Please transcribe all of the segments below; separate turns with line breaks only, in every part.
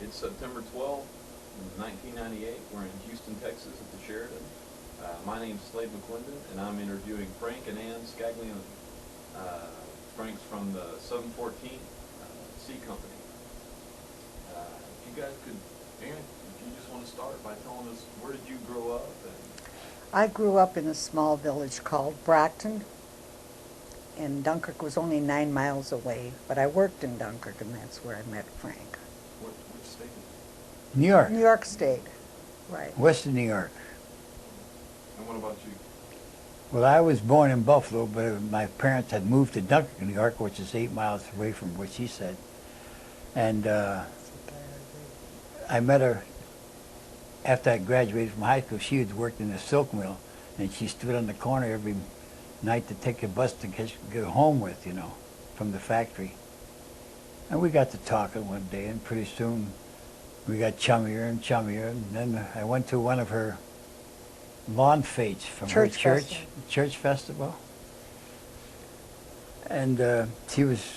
It's September 12th, 1998. We're in Houston, Texas at the Sheridan. My name's Slade McClendon, and I'm interviewing Frank and Ann Scaglione. Frank's from the 714 C Company. If you guys could, Ann, if you just want to start by telling us, where did you grow up?
I grew up in a small village called Brockton, and Dunkirk was only 9 miles away, but I worked in Dunkirk, and that's where I met Frank.
Which state is it?
New York.
New York State, right.
Western New York.
And what about you?
Well, I was born in Buffalo, but my parents had moved to Dunkirk, New York, which is 8 miles away from what she said. And I met her after I graduated from high school. She had worked in a silk mill, and she stood on the corner every night to take a bus to get home with, you know, from the factory. And we got to talking one day, and pretty soon we got chummier and chummier. And then I went to one of her lawn fetes from her church festival. And she was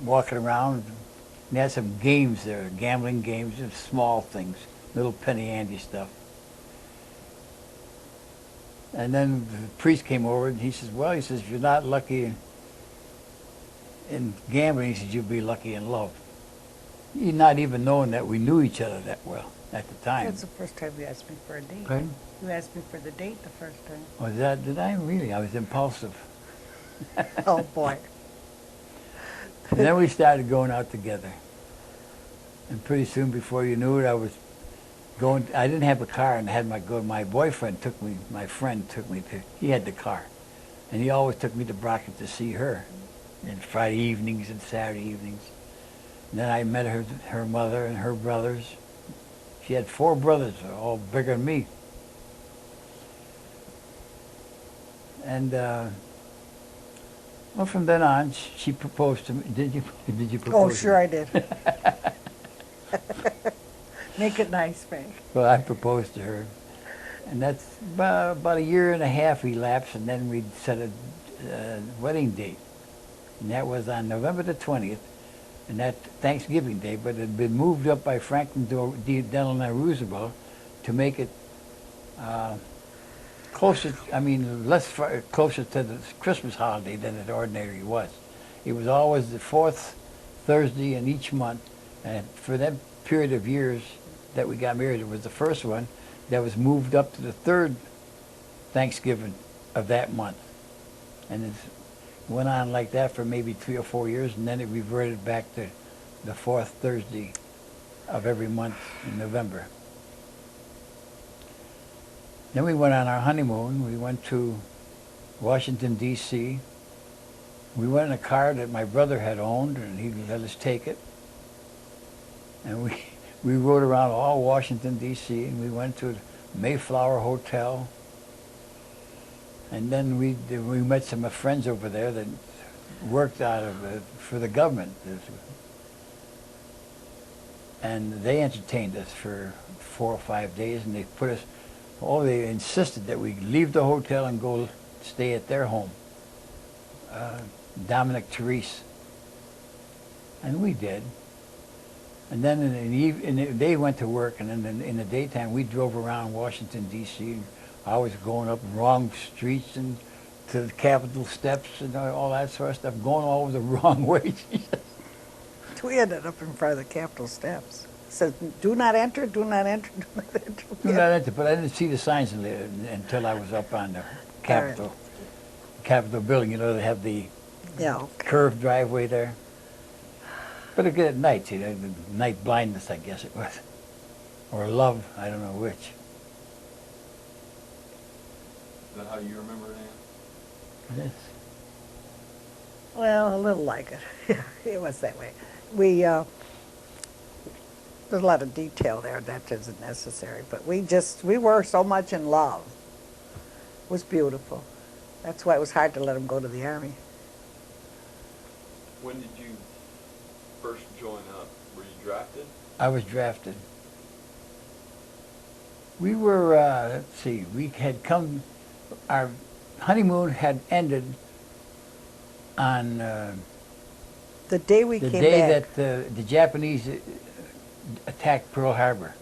walking around, and they had some games there, gambling games, just small things, little penny ante stuff. And then the priest came over, and he says, well, he says, if you're not lucky in gambling, he says, you'll be lucky in love. You're not even knowing that we knew each other that well at the time.
That's the first time you asked me for a date.
Pardon?
You asked me for the date the first time.
Was that, did I really? I was impulsive.
Oh, boy.
And then we started going out together. And pretty soon, before you knew it, I was going, I didn't have a car, and I had my boyfriend took me, my friend took me to, he had the car. And he always took me to Brockton to see her, and Friday evenings and Saturday evenings. And then I met her mother and her brothers. She had 4 brothers, all bigger than me. And well, from then on, she proposed to me. Did you propose?
Oh, sure I did. Make it nice, Frank.
Well, I proposed to her, and that's about a year and a half elapsed, and then we set a wedding date, and that was on November the 20th, and that Thanksgiving Day, but it had been moved up by Franklin Delano Roosevelt to make it closer, closer to the Christmas holiday than it ordinarily was. It was always the 4th Thursday in each month, and for that period of years that we got married, it was the first one that was moved up to the 3rd Thanksgiving of that month. And it went on like that for maybe 3 or 4 years, and then it reverted back to the 4th Thursday of every month in November. Then we went on our honeymoon. We went to Washington, D.C. We went in a car that my brother had owned, and he let us take it. And we rode around all Washington, D.C., and we went to the Mayflower Hotel. And then we met some friends over there that worked out of for the government. And they entertained us for 4 or 5 days, and they put us, they insisted that we leave the hotel and go stay at their home, Dominic Therese. And we did. And then they went to work, and then in the daytime we drove around Washington, D.C. I was going up wrong streets and to the Capitol steps and all that sort of stuff, going all the wrong way.
We ended up in front of the Capitol steps. It said, do not enter, do not enter, do not enter.
Do not enter, but I didn't see the signs until I was up on the Capitol building. You know, they have the curved driveway there. But again, at night, see, the night blindness, I guess it was. Or love, I don't know which.
Is that how you remember it, Ann?
Yes.
Well, a little like it. Yeah, it was that way. There's a lot of detail there that isn't necessary, but we were so much in love. It was beautiful. That's why it was hard to let him go to the Army.
When did you first join up? Were you drafted?
I was drafted. We were, let's see, we had come, our honeymoon had ended on
the day we
the
came
day
back.
that the Japanese attacked Pearl Harbor.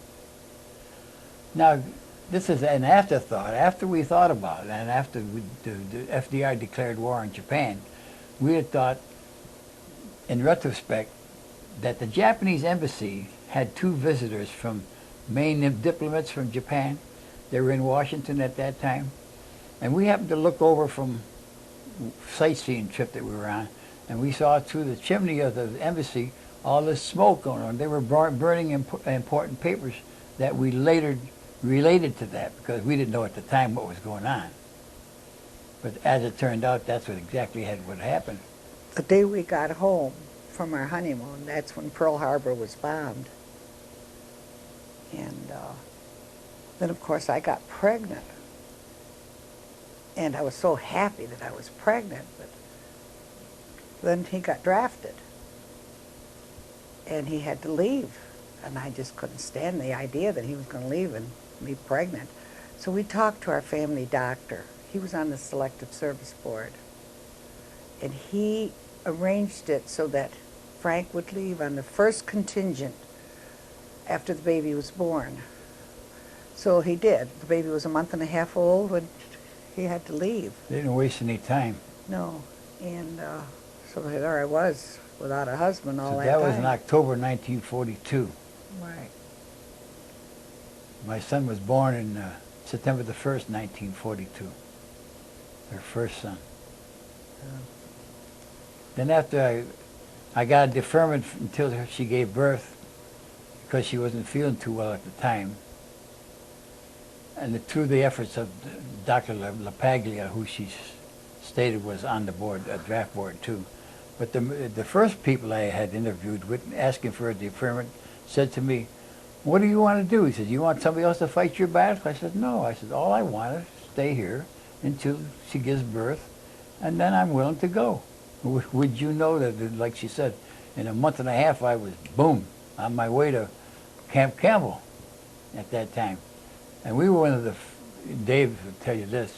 Now, this is an afterthought. After we thought about it, and after the FDR declared war on Japan, we had thought, in retrospect, that the Japanese embassy had two visitors from main diplomats from Japan. They were in Washington at that time. And we happened to look over from sightseeing trip that we were on, and we saw through the chimney of the embassy all this smoke going on. They were burning important papers that we later related to that, because we didn't know at the time what was going on. But as it turned out, that's what exactly what happened.
The day we got home from our honeymoon, that's when Pearl Harbor was bombed. And then, of course, I got pregnant. And I was so happy that I was pregnant, but then he got drafted. And he had to leave. And I just couldn't stand the idea that he was going to leave and be pregnant. So we talked to our family doctor. He was on the Selective Service Board. And he arranged it so that Frank would leave on the first contingent after the baby was born. So he did. The baby was a month and a half old when he had to leave.
They didn't waste any time.
No. And so there I was without a husband all
So
that
that
time.
was in October 1942.
Right.
My son was born in September the 1st, 1942. Her first son. Then after I got a deferment until she gave birth, because she wasn't feeling too well at the time. And through the efforts of Dr. LaPaglia, who she stated was on the board, a draft board too. But the first people I had interviewed with asking for a deferment said to me, "What do you want to do?" He said, "You want somebody else to fight your battle?" I said, "No." I said, "All I want is to stay here until she gives birth, and then I'm willing to go." Would you know that, like she said, in a month and a half I was, boom, on my way to Camp Campbell at that time. And we were one of the, Dave will tell you this,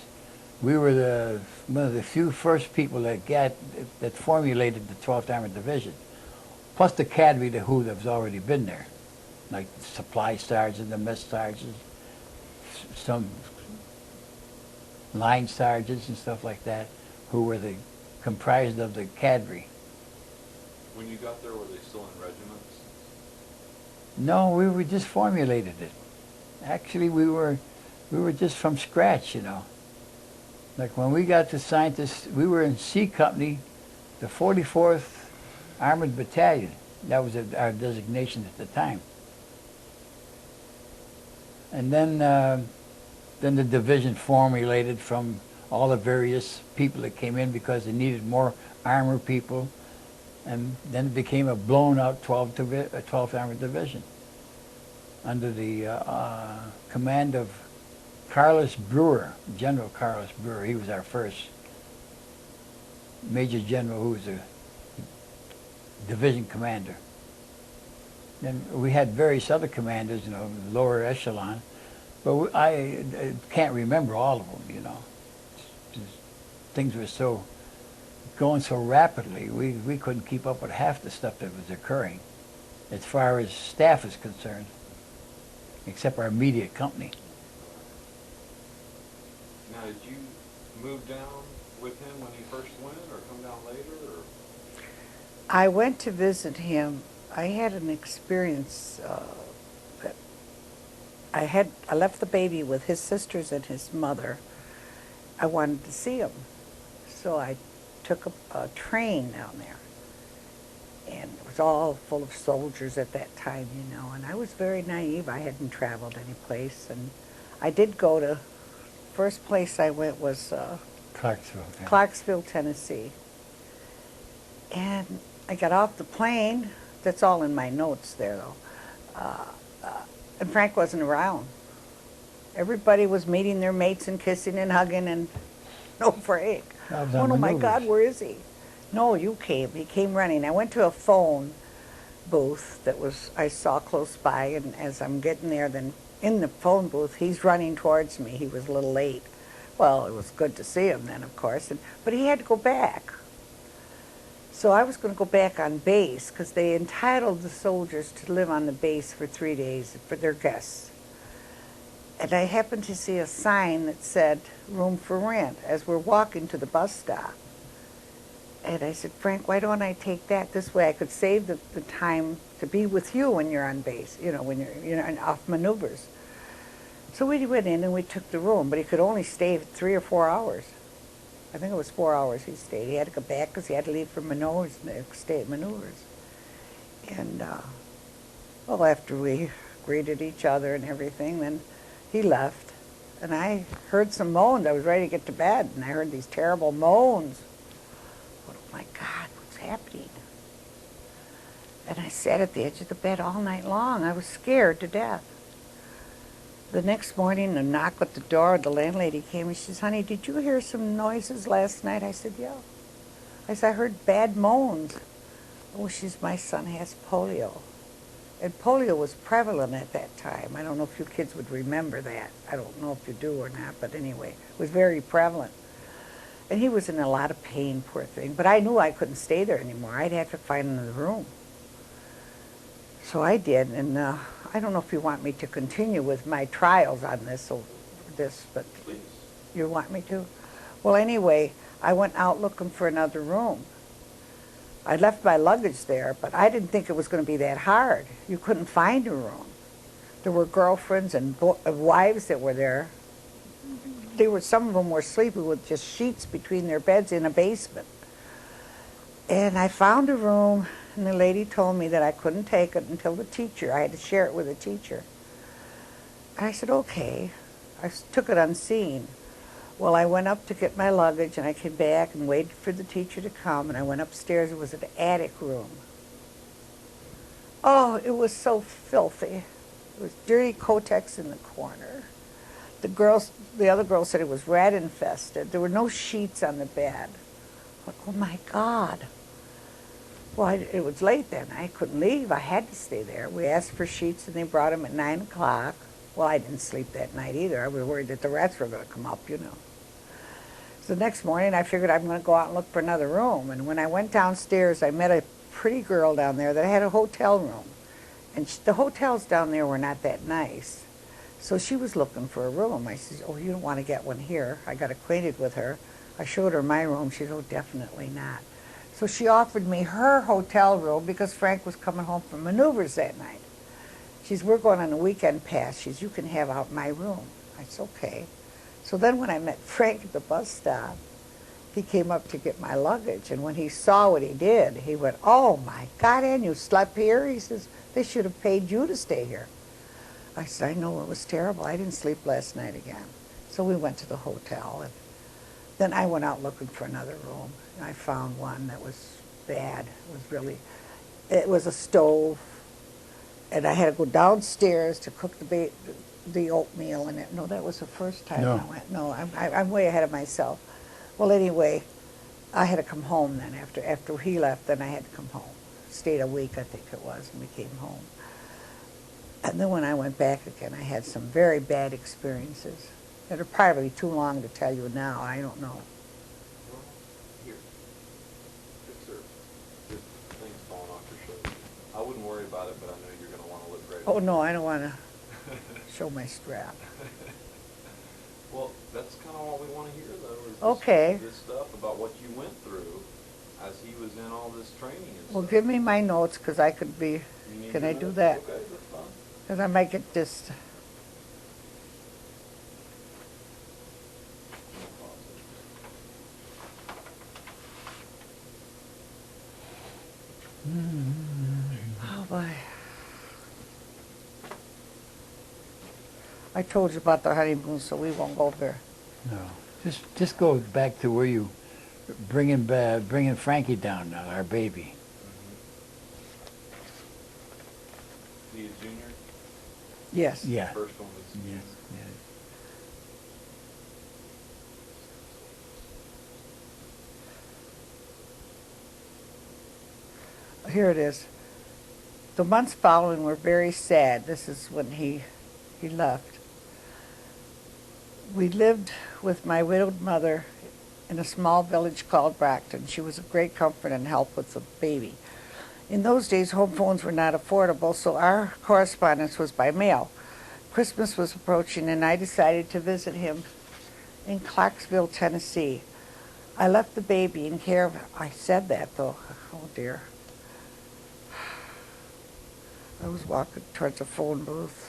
we were one of the few first people that formulated the 12th Armored Division, plus the cadre who has already been there, like the supply sergeants, the mess sergeants, some line sergeants and stuff like that, who were comprised of the cadre.
When you got there, were they still in regiments?
No, we just formulated it. Actually, we were just from scratch, you know. Like when we got to scientists, we were in C Company, the 44th Armored Battalion. That was our designation at the time. And then the division formulated from all the various people that came in because they needed more armor people. And then it became a blown-out 12th Armored Division under the command of Carlos Brewer, General Carlos Brewer. He was our first Major General, who was a division commander. Then we had various other commanders, you know, lower echelon, but I can't remember all of them, you know. Things were going so rapidly, we couldn't keep up with half the stuff that was occurring as far as staff is concerned, except our immediate company.
Now, did you move down with him when he first went, or come down later, or?
I went to visit him. I had an experience that I left the baby with his sisters and his mother. I wanted to see him. So I took a train down there. And it was all full of soldiers at that time, you know. And I was very naive. I hadn't traveled any place. And I did go to, first place I went was
Clarksville. Yeah.
Clarksville, Tennessee. And I got off the plane. That's all in my notes there, though. And Frank wasn't around. Everybody was meeting their mates and kissing and hugging, and no Frank. Oh my God, where is he? No, you came. He came running. I went to a phone booth that I saw close by, and as I'm getting there, then in the phone booth, he's running towards me. He was a little late. Well, it was good to see him then, of course, but he had to go back. So I was going to go back on base because they entitled the soldiers to live on the base for 3 days for their guests. And I happened to see a sign that said room for rent as we're walking to the bus stop. And I said, Frank, why don't I take that? This way I could save the time to be with you when you're on base, when you're off maneuvers. So we went in and we took the room, but he could only stay 3 or 4 hours. I think it was 4 hours he stayed. He had to go back because he had to leave for maneuvers, stay at maneuvers. And, well, after we greeted each other and everything, then he left. And I heard some moans. I was ready to get to bed, and I heard these terrible moans. Oh, my God, what's happening? And I sat at the edge of the bed all night long. I was scared to death. The next morning, a knock at the door, the landlady came and she says, honey, did you hear some noises last night? I said, yeah. I said, I heard bad moans. Oh, my son has polio. And polio was prevalent at that time. I don't know if you kids would remember that. I don't know if you do or not, but anyway, it was very prevalent. And he was in a lot of pain, poor thing. But I knew I couldn't stay there anymore. I'd have to find another room. So I did, and I don't know if you want me to continue with my trials on this, but
Please.
you want me to? Well, anyway, I went out looking for another room. I left my luggage there, but I didn't think it was going to be that hard. You couldn't find a room. There were girlfriends and wives that were there. Some of them were sleeping with just sheets between their beds in a basement. And I found a room, and the lady told me that I couldn't take it until the teacher. I had to share it with a teacher. And I said, okay. I took it unseen. Well, I went up to get my luggage, and I came back and waited for the teacher to come, and I went upstairs. It was an attic room. Oh, it was so filthy. It was dirty Kotex in the corner. The other girls said it was rat infested. There were no sheets on the bed. Oh, my God. Well, it was late then. I couldn't leave. I had to stay there. We asked for sheets, and they brought them at 9 o'clock. Well, I didn't sleep that night either. I was worried that the rats were going to come up, So the next morning, I figured I'm going to go out and look for another room. And when I went downstairs, I met a pretty girl down there that had a hotel room. And the hotels down there were not that nice. So she was looking for a room. I said, oh, you don't want to get one here. I got acquainted with her. I showed her my room. She said, oh, definitely not. So she offered me her hotel room because Frank was coming home from maneuvers that night. She said, we're going on a weekend pass. She said, you can have out my room. I said, okay. So then when I met Frank at the bus stop, he came up to get my luggage. And when he saw what he did, he went, oh, my God, and you slept here? He says, they should have paid you to stay here. I said, I know, it was terrible. I didn't sleep last night again. So we went to the hotel, and then I went out looking for another room. And I found one that was bad. It was a stove, and I had to go downstairs to cook the oatmeal in it. No, that was the first time
No.
I went. No, I'm way ahead of myself. Well, anyway, I had to come home then. After he left, then I had to come home. Stayed a week, I think it was, and we came home. And then when I went back again, I had some very bad experiences that are probably too long to tell you now. I don't know.
Well, here. Good sir. Just things falling off your shoulders. I wouldn't worry about it, but I know you're going to want to look great.
Oh, no, I don't want to show my strap.
Well, that's kind of what we want to hear, though, is this,
Okay.
this stuff about what you went through as he was in all this training and
Well,
stuff.
give me my notes because I could be,
You need
can
your
I do
notes?
that?
Okay, that's fine.
Because I might get just, oh boy. I told you about the honeymoon, so we won't go there.
No. Just go back to where you bringing Frankie down now, our baby.
Is he a junior?
Yes.
Yeah.
First one was.
Yes. Yes.
Here it is. The months following were very sad. This is when he left. We lived with my widowed mother in a small village called Brockton. She was a great comfort and help with the baby. In those days, home phones were not affordable, so our correspondence was by mail. Christmas was approaching, and I decided to visit him in Clarksville, Tennessee. I left the baby in care of... I said that, though. Oh, dear. I was walking towards a phone booth.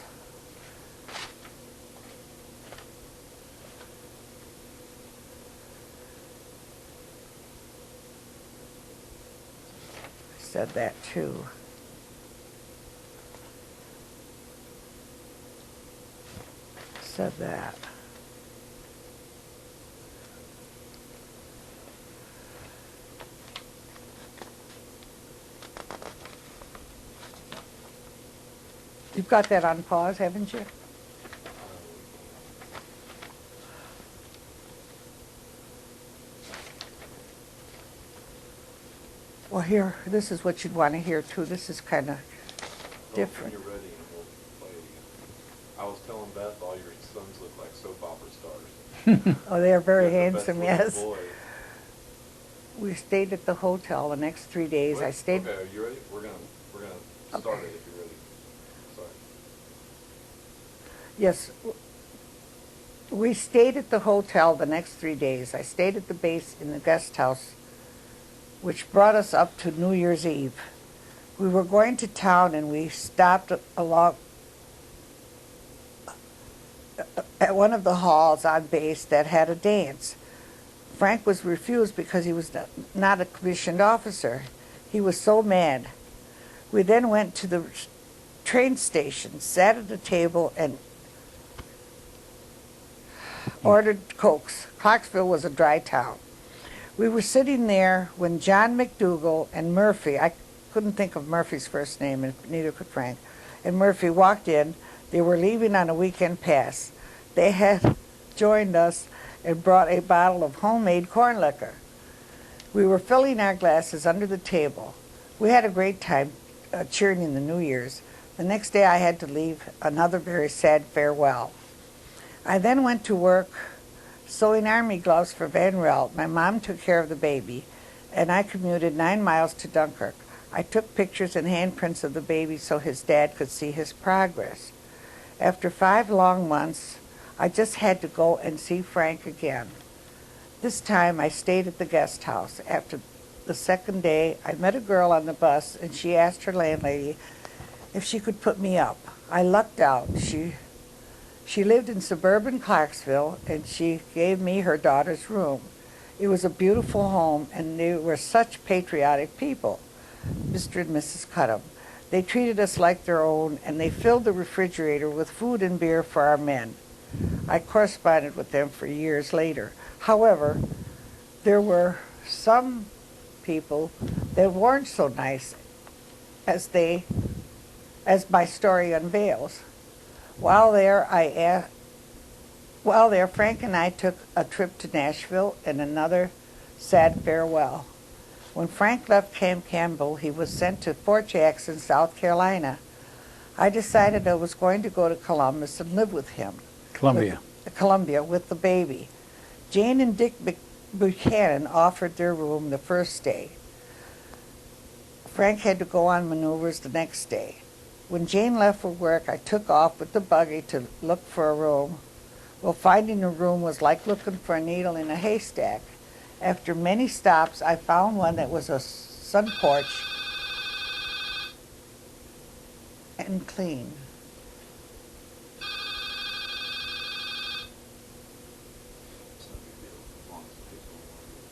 I said that, too. Said that. You've got that on pause, haven't you? Well, here, this is what you'd want to hear, too. This is kind of different.
When you're ready, and we'll play it again. I was telling Beth, all your sons look like soap opera stars.
Oh, they are very
You're the
handsome,
best-looking
yes.
boy.
We stayed at the hotel the next 3 days.
Wait,
I stayed...
Okay, are you ready? We're gonna start
Okay.
it if you're ready. Sorry.
Yes. We stayed at the hotel the next 3 days. I stayed at the base in the guest house, which brought us up to New Year's Eve. We were going to town, and we stopped along at one of the halls on base that had a dance. Frank was refused because he was not a commissioned officer. He was so mad. We then went to the train station, sat at a table, and ordered Cokes. Clarksville was a dry town. We were sitting there when John McDougal and Murphy, I couldn't think of Murphy's first name, and neither could Frank, and Murphy walked in. They were leaving on a weekend pass. They had joined us and brought a bottle of homemade corn liquor. We were filling our glasses under the table. We had a great time cheering in the New Year's. The next day I had to leave, another very sad farewell. I then went to work sewing army gloves for Van Relt. My mom took care of the baby, and I commuted 9 miles to Dunkirk. I took pictures and handprints of the baby so his dad could see his progress. After 5 long months, I just had to go and see Frank again. This time I stayed at the guest house. After the second day, I met a girl on the bus, and she asked her landlady if she could put me up. I lucked out. She lived in suburban Clarksville, and she gave me her daughter's room. It was a beautiful home, and they were such patriotic people, Mr. and Mrs. Cutham. They treated us like their own, and they filled the refrigerator with food and beer for our men. I corresponded with them for years later. However, there were some people that weren't so nice as my story unveils. While there, Frank and I took a trip to Nashville and another sad farewell. When Frank left Camp Campbell, he was sent to Fort Jackson, South Carolina. I decided I was going to go to Columbus and live with him. Columbia, with the baby. Jane and Dick Buchanan offered their room the first day. Frank had to go on maneuvers the next day. When Jane left for work, I took off with the buggy to look for a room. Well, finding a room was like looking for a needle in a haystack. After many stops, I found one that was a sun porch and clean.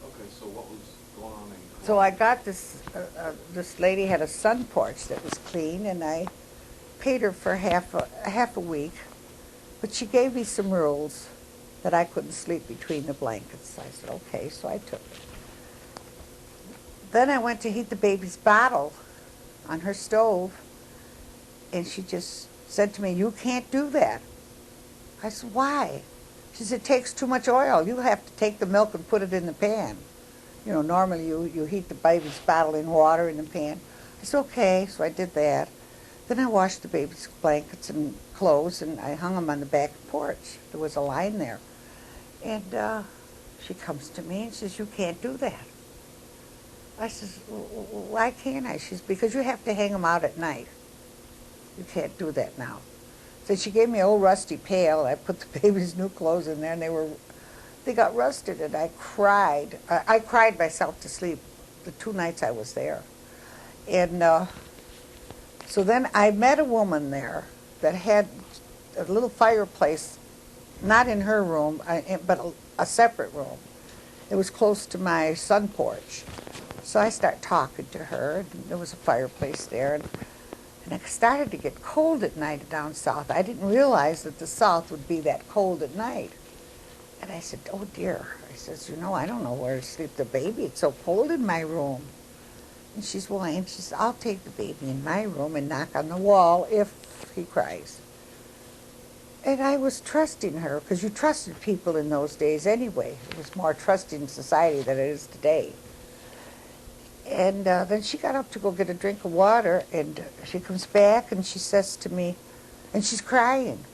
Okay, so what was going on in...
So I got this lady had a sun porch that was clean, and I paid her for half a week, but she gave me some rules that I couldn't sleep between the blankets. I said, okay, so I took it. Then I went to heat the baby's bottle on her stove, and she just said to me, you can't do that. I said, why? She said, it takes too much oil. You have to take the milk and put it in the pan. You know, normally you heat the baby's bottle in water in the pan. I said, okay, so I did that. Then I washed the baby's blankets and clothes, and I hung them on the back porch. There was a line there. And She comes to me and says, "You can't do that." I says, "Why can't I?" She says, "Because you have to hang them out at night. You can't do that now." So she gave me an old rusty pail. I put the baby's new clothes in there, and they got rusted, and I cried. I cried myself to sleep the 2 nights I was there. And so then I met a woman there that had a little fireplace, not in her room, but a separate room. It was close to my sun porch. So I started talking to her, and there was a fireplace there, and it started to get cold at night down south. I didn't realize that the south would be that cold at night. And I said, "Oh dear," I says, "I don't know where to sleep the baby. It's so cold in my room." And she's willing. She says, "I'll take the baby in my room and knock on the wall if he cries." And I was trusting her, because you trusted people in those days anyway. It was more trusting society than it is today. And then she got up to go get a drink of water, and she comes back and she says to me, and she's crying.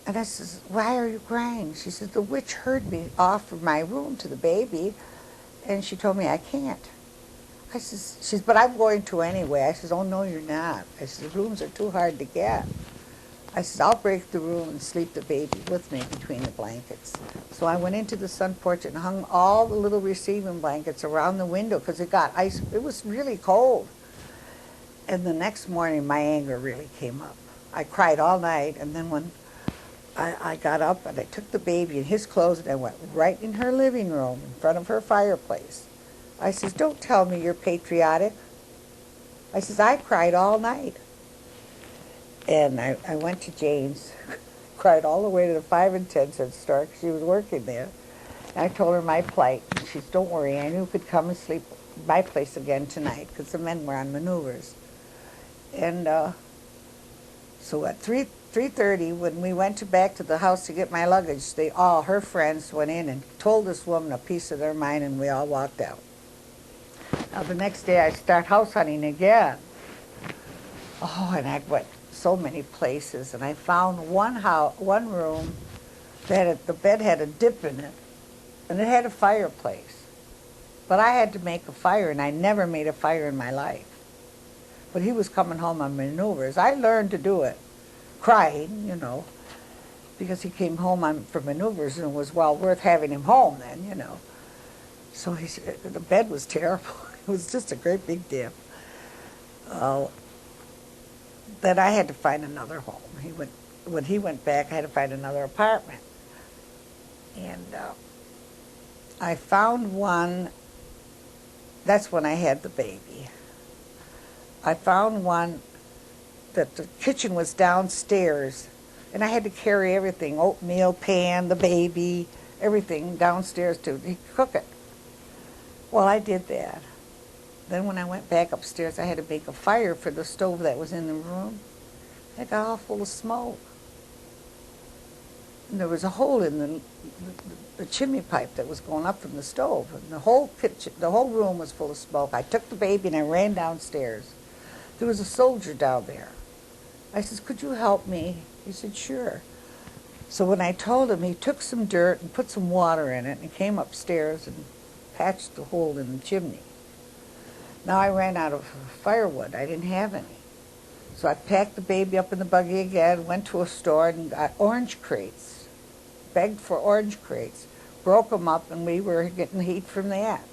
And I says, "Why are you crying?" She says, "The witch heard me offer my room to the baby, and she told me I can't." I says, "But I'm going to anyway." I says, "Oh, no, you're not." I says, "Rooms are too hard to get." I says, "I'll break the rule and sleep the baby with me between the blankets." So I went into the sun porch and hung all the little receiving blankets around the window, because it got ice. It was really cold. And the next morning, my anger really came up. I cried all night, and then when I got up and I took the baby in his clothes and I went right in her living room in front of her fireplace. I says, "Don't tell me you're patriotic." I says, "I cried all night." And I went to Jane's, cried all the way to the 5 and 10 cent store, because she was working there. And I told her my plight. And she said, "Don't worry, Annie, you could come and sleep at my place again tonight," because the men were on maneuvers. And so at 3:30, when we went back to the house to get my luggage, her friends went in and told this woman a piece of their mind, and we all walked out. Now the next day I start house hunting again. Oh, and I went so many places, and I found one room that the bed had a dip in it, and it had a fireplace. But I had to make a fire, and I never made a fire in my life. But he was coming home on maneuvers. I learned to do it, crying, because he came home from maneuvers, and it was well worth having him home then. So the bed was terrible. It was just a great big dip. Then I had to find another home. When he went back, I had to find another apartment. And I found one. That's when I had the baby. I found one that the kitchen was downstairs, and I had to carry everything, oatmeal pan, the baby, everything downstairs to cook it. Well, I did that. Then when I went back upstairs, I had to make a fire for the stove that was in the room. It got all full of smoke. And there was a hole in the chimney pipe that was going up from the stove. And the whole room was full of smoke. I took the baby and I ran downstairs. There was a soldier down there. I said, "Could you help me?" He said, "Sure." So when I told him, he took some dirt and put some water in it and came upstairs and patched the hole in the chimney. Now I ran out of firewood. I didn't have any. So I packed the baby up in the buggy again, went to a store and got orange crates, begged for orange crates, broke them up, and we were getting heat from that.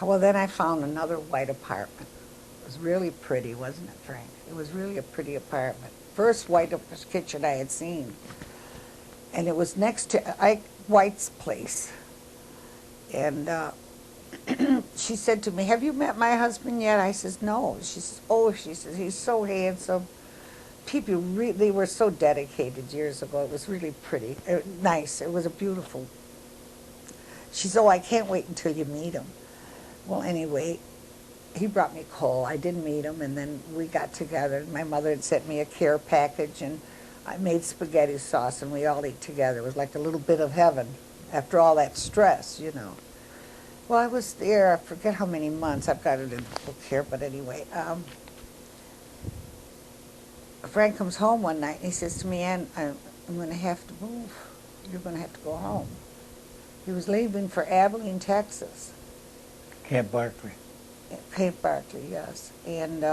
Well, then I found another white apartment. It was really pretty, wasn't it, Frank? It was really a pretty apartment. First white kitchen I had seen. And it was next to Ike White's place. And she said to me, "Have you met my husband yet?" I says, "No." She says, "Oh," she says, "he's so handsome." People they were so dedicated years ago. It was really pretty, nice. It was a beautiful. She said, "Oh, I can't wait until you meet him." Well, anyway, he brought me coal. I didn't meet him, and then we got together. My mother had sent me a care package, and I made spaghetti sauce, and we all ate together. It was like a little bit of heaven after all that stress. Well, I was there, I forget how many months. I've got it in the book here, but anyway. Frank comes home one night, and he says to me, "Ann, I'm going to have to move. You're going to have to go home." He was leaving for Abilene, Texas.
Camp Barkley.
Cape Barkley, yes. And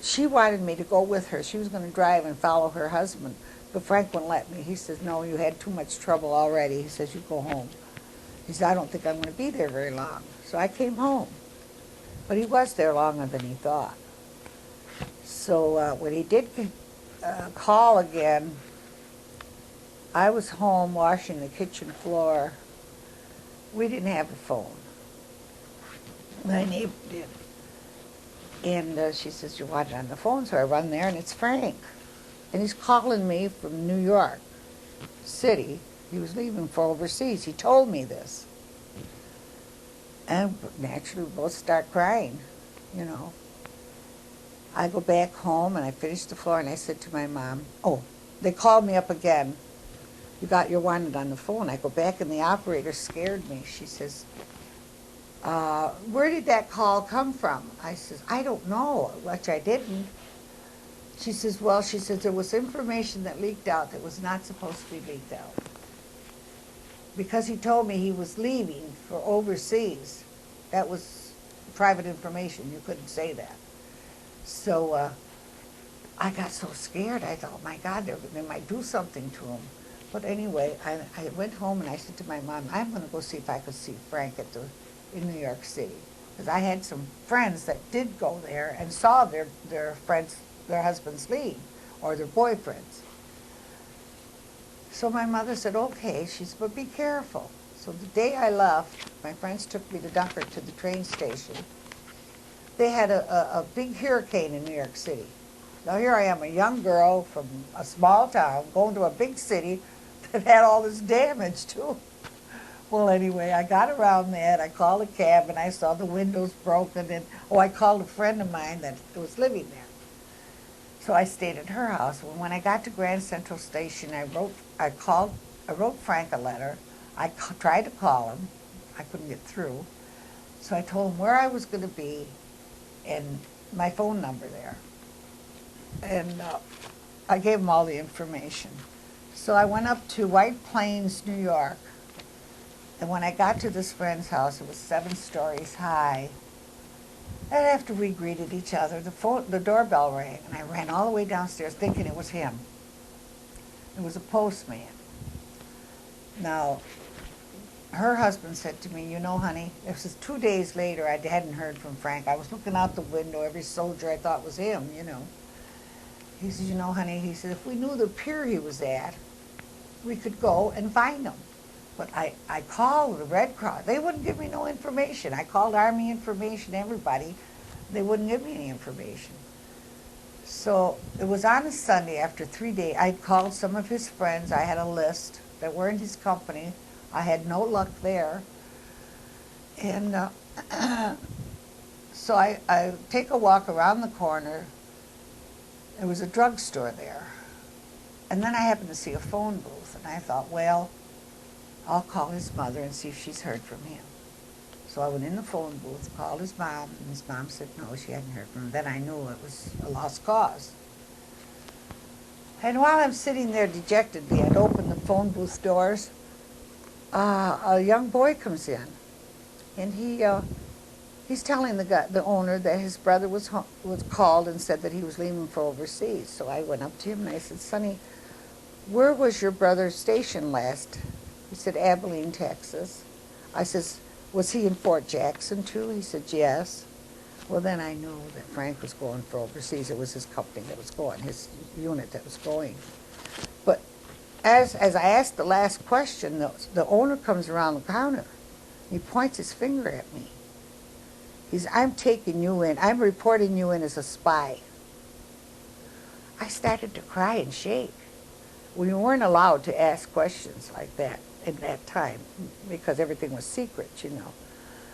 she wanted me to go with her. She was going to drive and follow her husband. But Frank wouldn't let me. He says, no, you had too much trouble already. He says, you go home. He said, I don't think I'm going to be there very long. So I came home. But he was there longer than he thought. So when he did call again, I was home washing the kitchen floor. We didn't have a phone. My neighbor did. And she says, you want it on the phone? So I run there, and it's Frank. And he's calling me from New York City. He was leaving for overseas. He told me this. And naturally, we both start crying, you know. I go back home, and I finish the floor, and I said to my mom, oh, they called me up again. You got your wanted on the phone. I go back, and the operator scared me. She says, where did that call come from? I says, I don't know, which I didn't. She says, well, she says, there was information that leaked out that was not supposed to be leaked out. Because he told me he was leaving for overseas. That was private information. You couldn't say that. So I got so scared. I thought, oh my God, they might do something to him. But anyway, I went home and I said to my mom, I'm going to go see if I could see Frank in New York City. Because I had some friends that did go there and saw their friends, their husbands leave, or their boyfriends. So my mother said, okay. She said, but be careful. So the day I left, my friends took me to Dunkirk to the train station. They had a big hurricane in New York City. Now here I am, a young girl from a small town, going to a big city that had all this damage too. Well, anyway, I got around that. I called a cab, and I saw the windows broken. And I called a friend of mine that was living there. So I stayed at her house. When I got to Grand Central Station, I wrote Frank a letter. I tried to call him. I couldn't get through. So I told him where I was going to be and my phone number there. And I gave him all the information. So I went up to White Plains, New York. And when I got to this friend's house, it was 7 stories high. And after we greeted each other, the doorbell rang, and I ran all the way downstairs thinking it was him. It was a postman. Now, her husband said to me, you know, honey, this was 2 days later, I hadn't heard from Frank. I was looking out the window, every soldier I thought was him, you know. He said, you know, honey, he said, if we knew the pier he was at, we could go and find him. But I called the Red Cross. They wouldn't give me no information. I called Army information, everybody. They wouldn't give me any information. So it was on a Sunday after 3 days. I'd called some of his friends. I had a list that were in his company. I had no luck there. And so I take a walk around the corner. There was a drugstore there. And then I happened to see a phone booth. And I thought, well, I'll call his mother and see if she's heard from him. So I went in the phone booth, called his mom, and his mom said no, she hadn't heard from him. Then I knew it was a lost cause. And while I'm sitting there dejectedly, I'd opened the phone booth doors. A young boy comes in, and he's telling the owner that his brother was called and said that he was leaving for overseas. So I went up to him and I said, Sonny, where was your brother stationed last? He said, Abilene, Texas. I says, was he in Fort Jackson too? He said, yes. Well, then I knew that Frank was going for overseas. It was his company that was going, his unit that was going. But as I asked the last question, the owner comes around the counter. He points his finger at me. He says, I'm taking you in. I'm reporting you in as a spy. I started to cry and shake. We weren't allowed to ask questions like that in that time because everything was secret, you know.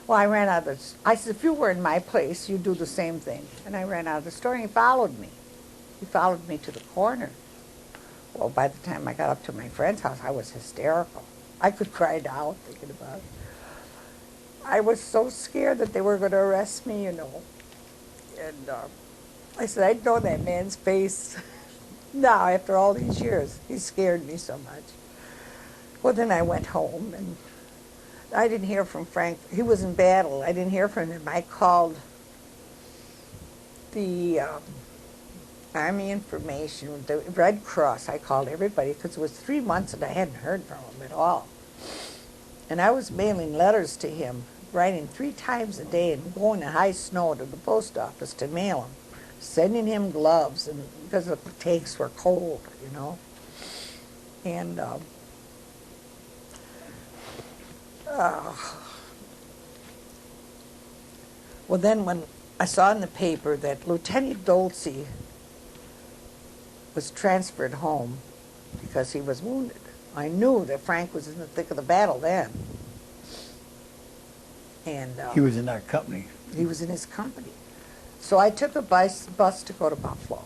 Well, I ran out of the, I said, if you were in my place, you'd do the same thing. And I ran out of the store, and he followed me. He followed me to the corner. Well, by the time I got up to my friend's house, I was hysterical. I could cry now thinking about it. I was so scared that they were going to arrest me, you know. And I said, I'd know that man's face now after all these years. He scared me so much. Well, then I went home, and I didn't hear from Frank. He was in battle. I didn't hear from him. I called the Army Information, the Red Cross. I called everybody because it was 3 months and I hadn't heard from him at all. And I was mailing letters to him, writing 3 times a day and going in high snow to the post office to mail him, sending him gloves, and because the tanks were cold, you know. And well, then when I saw in the paper that Lieutenant Dolce was transferred home because he was wounded, I knew that Frank was in the thick of the battle then. And
He was in our company.
he was in his company. So I took a bus to go to Buffalo.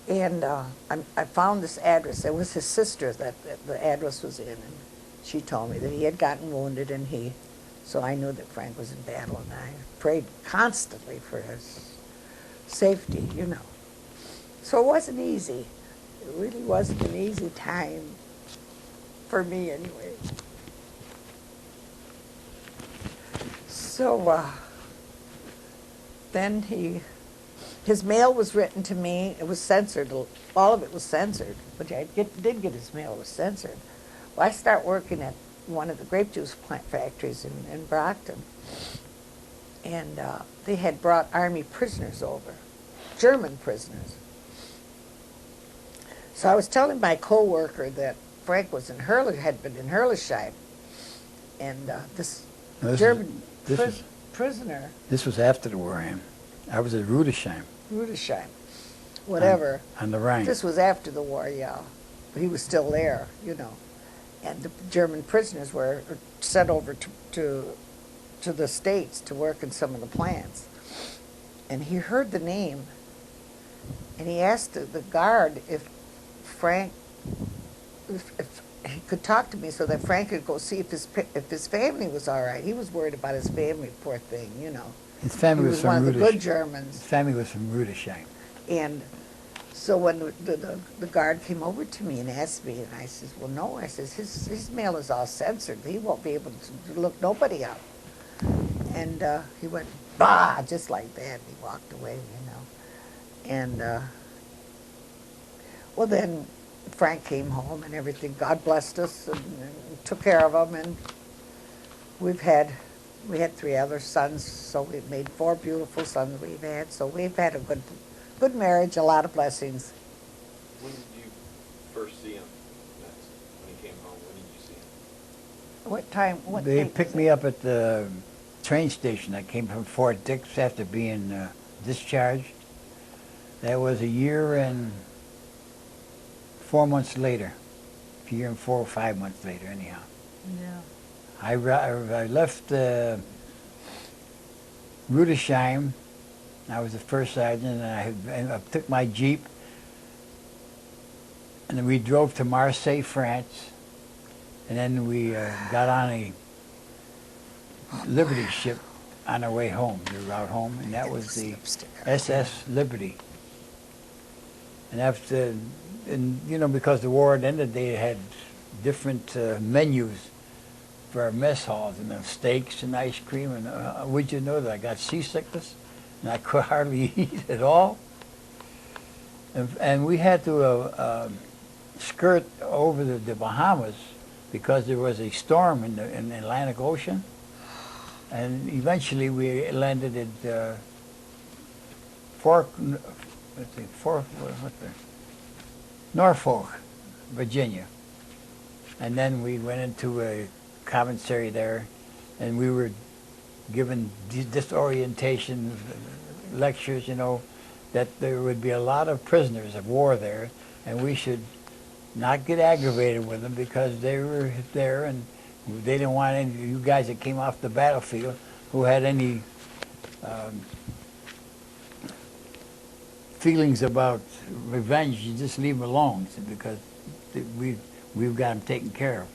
And I found this address. It was his sister that the address was in. And she told me that he had gotten wounded, and so I knew that Frank was in battle, and I prayed constantly for his safety, you know. So it wasn't easy. It really wasn't an easy time for me anyway. So then his mail was written to me. It was censored. All of it was censored, but I did get his mail. It was censored. Well, I start working at one of the grape juice plant factories in Brockton, and they had brought Army prisoners over, German prisoners. So I was telling my co-worker that Frank was had been in Herlisheim, and this German prisoner.
This was after the war, I was at Rudesheim.
Rudesheim, whatever.
On the Rhine.
This was after the war, yeah. But he was still there, you know. And the German prisoners were sent over to the States to work in some of the plants. And he heard the name, and he asked the guard if Frank, if he could talk to me so that Frank could go see if his family was all right. He was worried about his family, poor thing, you know.
His family
he
was from
one of the
Rudesheim.
good Germans.
His family was from Rudesheim.
And so when the guard came over to me and asked me, and I says, well, no. I says, his mail is all censored. He won't be able to look nobody up. And he went, bah, just like that. And he walked away, you know. And, well, then Frank came home and everything. God blessed us and took care of him. And we had 3 other sons, so we've made 4 beautiful sons we've had. So we've had a good marriage, a lot of blessings.
When did you first see him next? When he came home, when did you see him?
What time?
They picked me up at the train station. I came from Fort Dix after being discharged. That was a year and 4 months later. A year and 4 or 5 months later, anyhow.
Yeah.
I left Rudesheim. I was the first sergeant, and I took my Jeep, and then we drove to Marseille, France, and then we got on a Liberty ship on our way home, the route home, and that was the SS Liberty. And after, you know, because the war had ended, they had different menus for our mess halls, and steaks and ice cream, and would you know that I got seasickness, and I could hardly eat at all. And we had to skirt over the Bahamas because there was a storm in the Atlantic Ocean, and eventually we landed at Norfolk, Virginia, and then we went into a commissary there, and we were given disorientation lectures, you know, that there would be a lot of prisoners of war there, and we should not get aggravated with them because they were there, and they didn't want any of you guys that came off the battlefield who had any feelings about revenge. You just leave them alone because we've got them taken care of.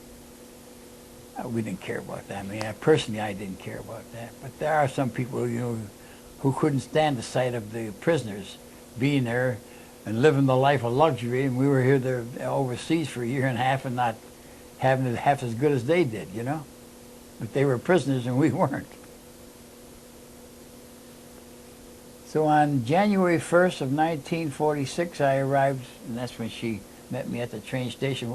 We didn't care about that. I mean, personally, I didn't care about that. But there are some people, you know, who couldn't stand the sight of the prisoners being there and living the life of luxury. And we were here there overseas for a year and a half and not having it half as good as they did, you know. But they were prisoners and we weren't. So on January 1st of 1946, I arrived, and that's when she met me at the train station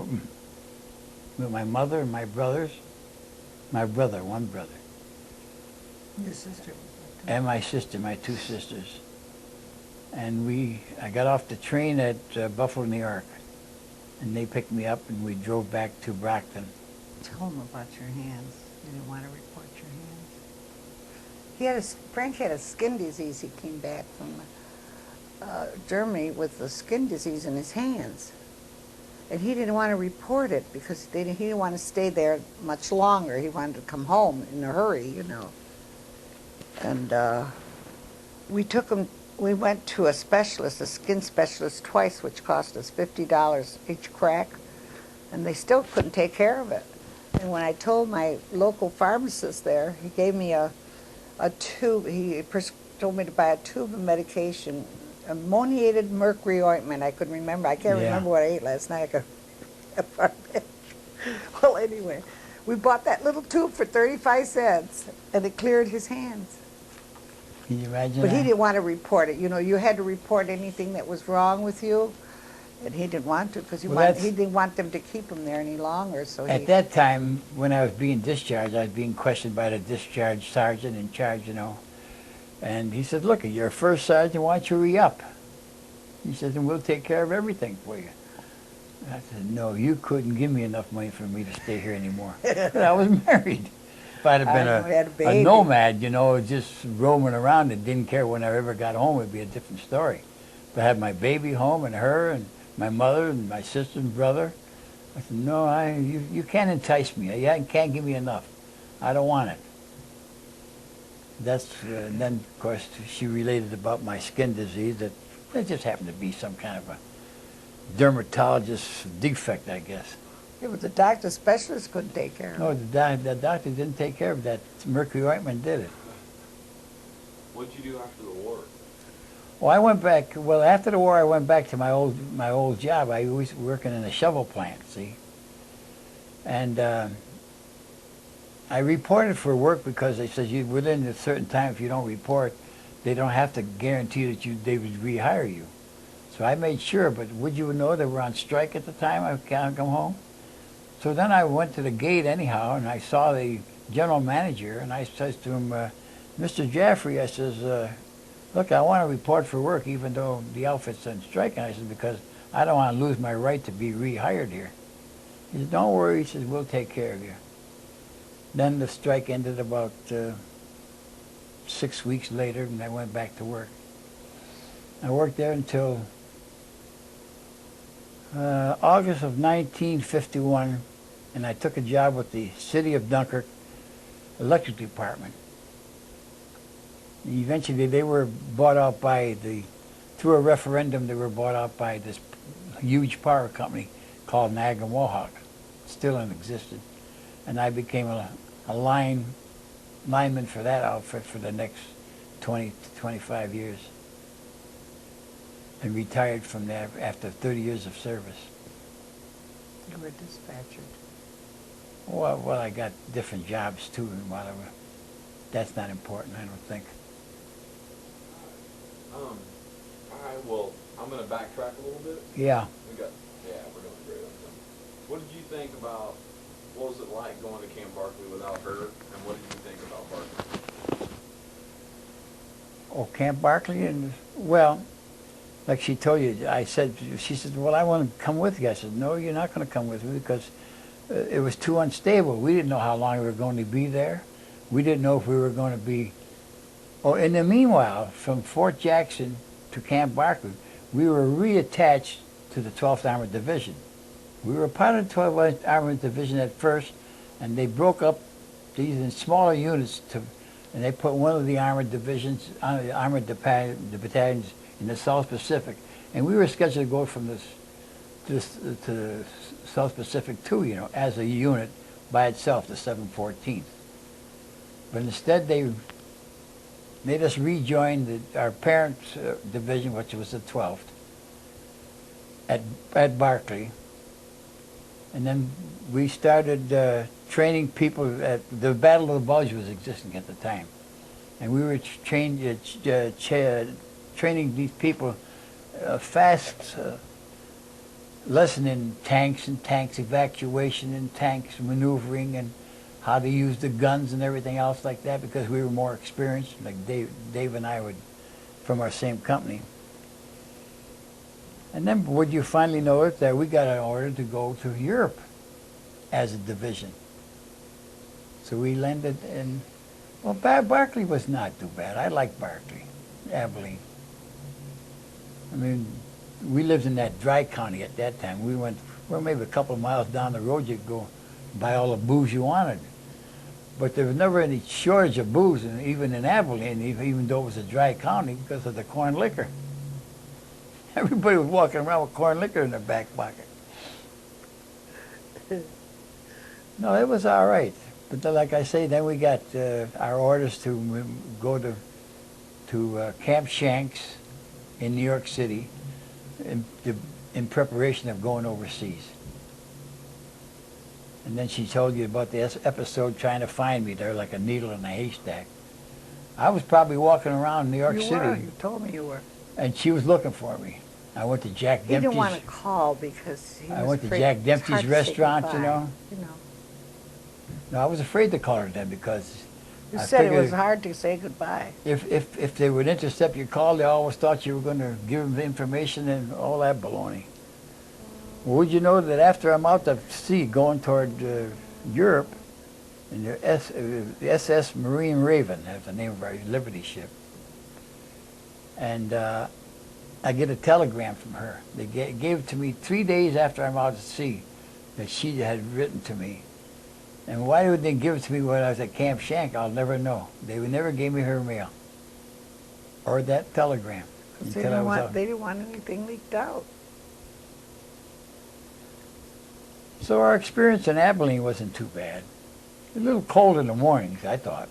with my mother and my brothers. My brother, one brother.
Your sister.
And my sister, my two sisters. And I got off the train at Buffalo, New York. And they picked me up and we drove back to Brockton.
Tell them about your hands. You didn't want to report your hands. Frank had a skin disease. He came back from Germany with the skin disease in his hands. And he didn't want to report it because he didn't want to stay there much longer. He wanted to come home in a hurry, you know. And we took him, we went to a specialist, a skin specialist twice, which cost us $50 each crack. And they still couldn't take care of it. And when I told my local pharmacist there, he gave me a tube, told me to buy a tube of medication, ammoniated mercury ointment. I couldn't remember. I can't remember what I ate last night. Well, anyway, we bought that little tube for 35 cents, and it cleared his hands.
Can you imagine
But
that?
he didn't want to report it. You know, you had to report anything that was wrong with you, and he didn't want to because he didn't want them to keep him there any longer. So
at that time, when I was being discharged, I was being questioned by the discharge sergeant in charge, you know. And he said, look, you're a first sergeant, why don't you re-up? He said, and we'll take care of everything for you. And I said, no, you couldn't give me enough money for me to stay here anymore. But I was married. If I'd have been a nomad, you know, just roaming around and didn't care when I ever got home, it would be a different story. But I had my baby home and her and my mother and my sister and brother. I said, no, you can't entice me. You can't give me enough. I don't want it. And then, of course, she related about my skin disease that it just happened to be some kind of a dermatologist's defect, I guess.
Yeah, but the doctor specialist couldn't take care of it.
No, the doctor didn't take care of that. Mercury ointment did it.
What did you do after the war?
Well, I went back. Well, after the war, I went back to my old job. I was working in a shovel plant, see. And I reported for work because they said within a certain time, if you don't report, they don't have to guarantee that they would rehire you. So I made sure. But would you know they were on strike at the time I can't come home? So then I went to the gate anyhow, and I saw the general manager, and I says to him, Mr. Jaffrey, I says, look, I want to report for work even though the outfit's on strike. And I said, because I don't want to lose my right to be rehired here. He said, don't worry. He says, we'll take care of you. Then the strike ended about 6 weeks later, and I went back to work. I worked there until August of 1951, and I took a job with the City of Dunkirk Electric Department. Eventually, they were bought out through a referendum, they were bought out by this huge power company called Niagara Mohawk, still in existence. And I became a lineman for that outfit for the next 20 to 25 years. And retired from there after 30 years of service.
You were dispatcher.
Well, I got different jobs too and whatever. That's not important, I don't think.
All right, well, I'm going to backtrack a little bit.
Yeah.
We're doing great on them. What did you think about, what was it like going to Camp Barkley without her, and what did you think about Barkley?
Oh, Camp Barkley? Well, like she told you, she said, well, I want to come with you. I said, no, you're not going to come with me because it was too unstable. We didn't know how long we were going to be there. We didn't know if we were going to be... Oh, in the meanwhile, from Fort Jackson to Camp Barkley, we were reattached to the 12th Armored Division. We were part of the 12th Armored Division at first, and they broke up these in smaller units, and they put one of the armored divisions, the battalions in the South Pacific, and we were scheduled to go from to the South Pacific too, you know, as a unit by itself, the 714th. But instead, they just rejoined our parent division, which was the 12th, at Barkley. And then we started training people. At the Battle of the Bulge was existing at the time, and we were training these people fast lesson in tanks and tanks evacuation and tanks maneuvering and how to use the guns and everything else like that, because we were more experienced. Like Dave and I would, from our same company. And then would you finally know it that we got an order to go to Europe as a division. So we landed in, well, Barclay was not too bad. I liked Barclay, Abilene. I mean, we lived in that dry county at that time. We went, well, maybe a couple of miles down the road, you'd go buy all the booze you wanted. But there was never any shortage of booze, and even in Abilene, even though it was a dry county, because of the corn liquor. Everybody was walking around with corn liquor in their back pocket. No, it was all right. But then, like I say, then we got our orders to go to Camp Shanks in New York City in preparation of going overseas. And then she told you about the episode trying to find me there like a needle in a haystack. I was probably walking around New York City.
You told me you were.
And she was looking for me. I went to Jack Dempsey's.
He didn't want to call because he was
I went to
afraid
Jack
it's
Dempsey's
hard to say
restaurant, you
goodbye,
know. No, I was afraid to call her then because
You
I
said it was
figured
hard to say goodbye.
if they would intercept your call, they always thought you were going to give them the information and all that baloney. Well, would you know that after I'm out to sea going toward Europe, in the SS Marine Raven, that's the name of our Liberty ship, and I get a telegram from her. They gave it to me 3 days after I'm out at sea, that she had written to me. And why would they give it to me when I was at Camp Shank? I'll never know. They never gave me her mail or that telegram
They
until I was out.
didn't want anything leaked out.
So our experience in Abilene wasn't too bad. A little cold in the mornings, I thought.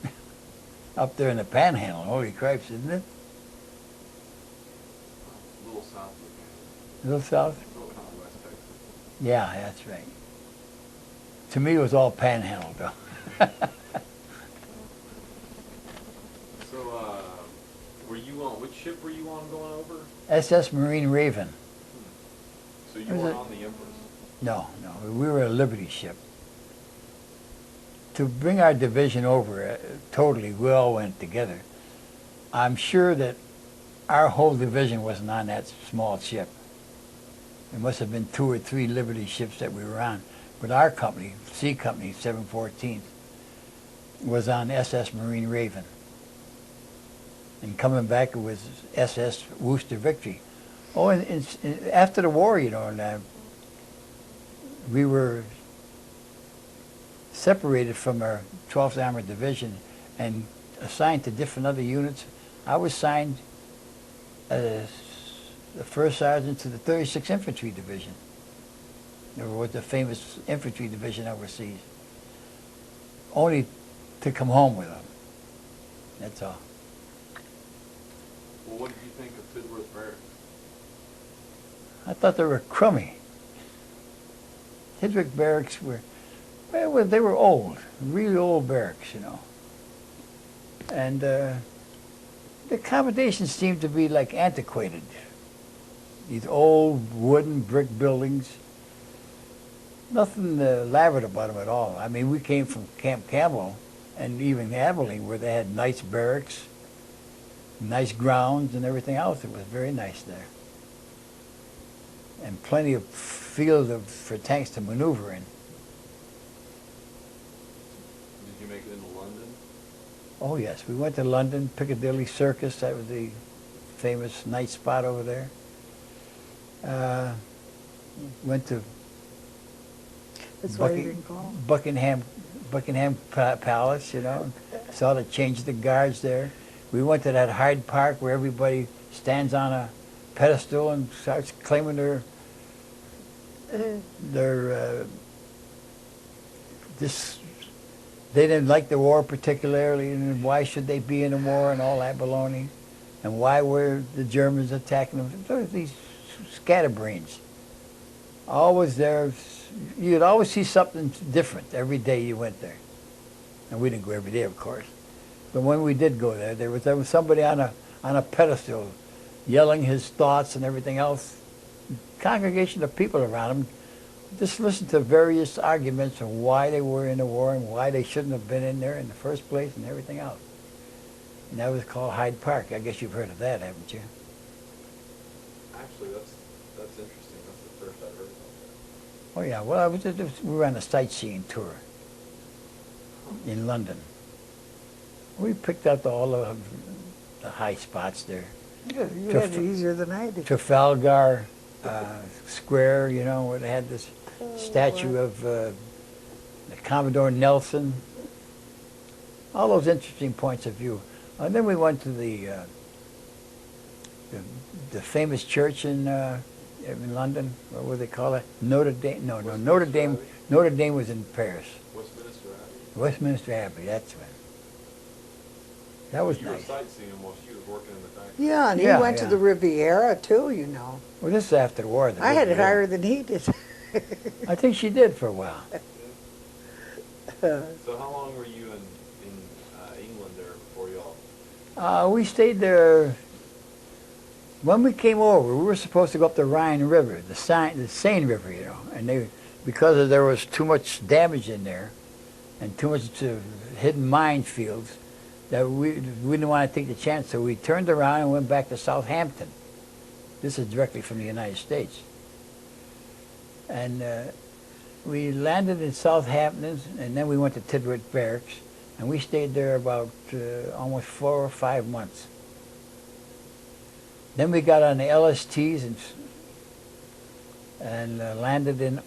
Up there in the Panhandle, holy cripes, isn't it?
A little south of the
A little south?
a little kind of West Texas.
Yeah, that's right. To me, it was all Panhandle, though.
So, were you on, which ship were you on going over?
SS Marine Raven.
So you
Was
weren't
it-
on the Empress?
No, we were a Liberty ship. To bring our division over, totally, we all went together. I'm sure that our whole division wasn't on that small ship. There must have been 2 or 3 Liberty ships that we were on. But our company, C Company, 714th, was on SS Marine Raven. And coming back, it was SS Worcester Victory. Oh, and after the war, you know, we were separated from our 12th Armored Division and assigned to different other units. I was assigned as the first sergeant to the 36th Infantry Division. There was the famous infantry division overseas. Only to come home with them. That's all.
Well, what did you think of Tidworth Barracks?
I thought they were crummy. Tidworth Barracks were, well, they were old, really old barracks, you know. And the accommodations seemed to be like antiquated. These old wooden brick buildings. Nothing elaborate about them at all. I mean, we came from Camp Campbell and even Abilene, where they had nice barracks, nice grounds and everything else. It was very nice there. And plenty of field for tanks to maneuver in.
Did you make it into London?
Oh yes, we went to London, Piccadilly Circus. That was the famous night spot over there. Went to
That's why you didn't call.
Buckingham Palace, you know. Saw the change of the guards there. We went to that Hyde Park where everybody stands on a pedestal and starts claiming they didn't like the war particularly, and why should they be in the war and all that baloney, and why were the Germans attacking them? There were these scatterbrains. Always there. You'd always see something different every day you went there. And we didn't go every day, of course. But when we did go there, there was somebody on a pedestal yelling his thoughts and everything else. Congregation of people around him just listened to various arguments of why they were in the war and why they shouldn't have been in there in the first place and everything else. And that was called Hyde Park. I guess you've heard of that, haven't you?
Actually, that's interesting. That's the first I've heard about
Oh yeah. Well, we were on a sightseeing tour in London. We picked out all of the high spots there.
You had it easier than I did.
Trafalgar Square, you know, where they had this statue
wow.
of Commodore Nelson. All those interesting points of view. And then we went to the famous church in London. What would they call it? Notre Dame. No, Notre Dame.
Abbey?
Notre Dame was in Paris.
Westminster Abbey.
Westminster Abbey. That's right. That was
You
nice.
were sightseeing while she was working in the factory.
Yeah, and he
Yeah,
went to
yeah.
the Riviera too, you know.
Well, this is after the war.
I had it higher than he did.
I think she did for a while.
So how long were you in England there before y'all?
We stayed there. When we came over, we were supposed to go up the Rhine River, the Seine River, you know, and because there was too much damage in there, and too much hidden minefields, that we didn't want to take the chance, so we turned around and went back to Southampton. This is directly from the United States. And we landed in Southampton, and then we went to Tidworth Barracks, and we stayed there about almost 4 or 5 months. Then we got on the LSTs and landed in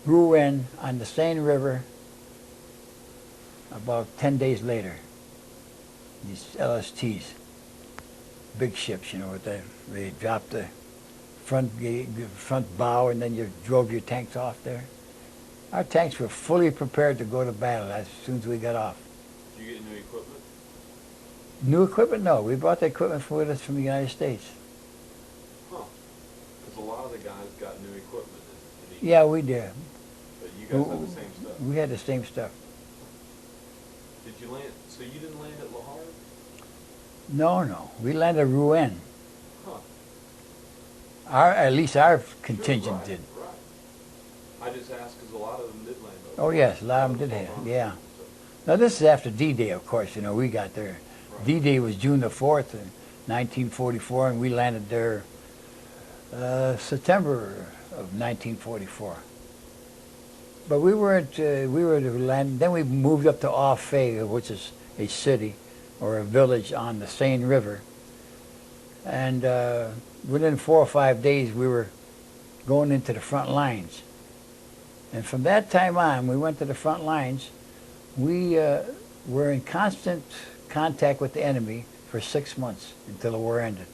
Rouen on the Seine River about 10 days later. These LSTs, big ships, you know, they dropped the front bow, and then you drove your tanks off there. Our tanks were fully prepared to go to battle as soon as we got off.
Did you get new equipment?
New equipment? No, we brought the equipment with us from the United States.
Huh. Because a lot of the guys got new equipment in England.
Yeah, we did.
But you guys had the same stuff.
We had the same stuff.
Did you land? So you didn't land at Le Havre?
No. We landed at Rouen.
Huh.
At least our contingent
Right,
did.
Right. I just asked because a lot of them did land over.
Oh yes, a lot of them did have. Yeah. Now this is after D-Day, of course. You know, we got there.
Right.
D-Day was June the 4th in 1944, and we landed there September of 1944. But we weren't. We were to land. Then we moved up to Offay, which is a city or a village on the Seine River. And within 4 or 5 days, we were going into the front lines. And from that time on, we went to the front lines. We were in constant contact with the enemy for 6 months until the war ended.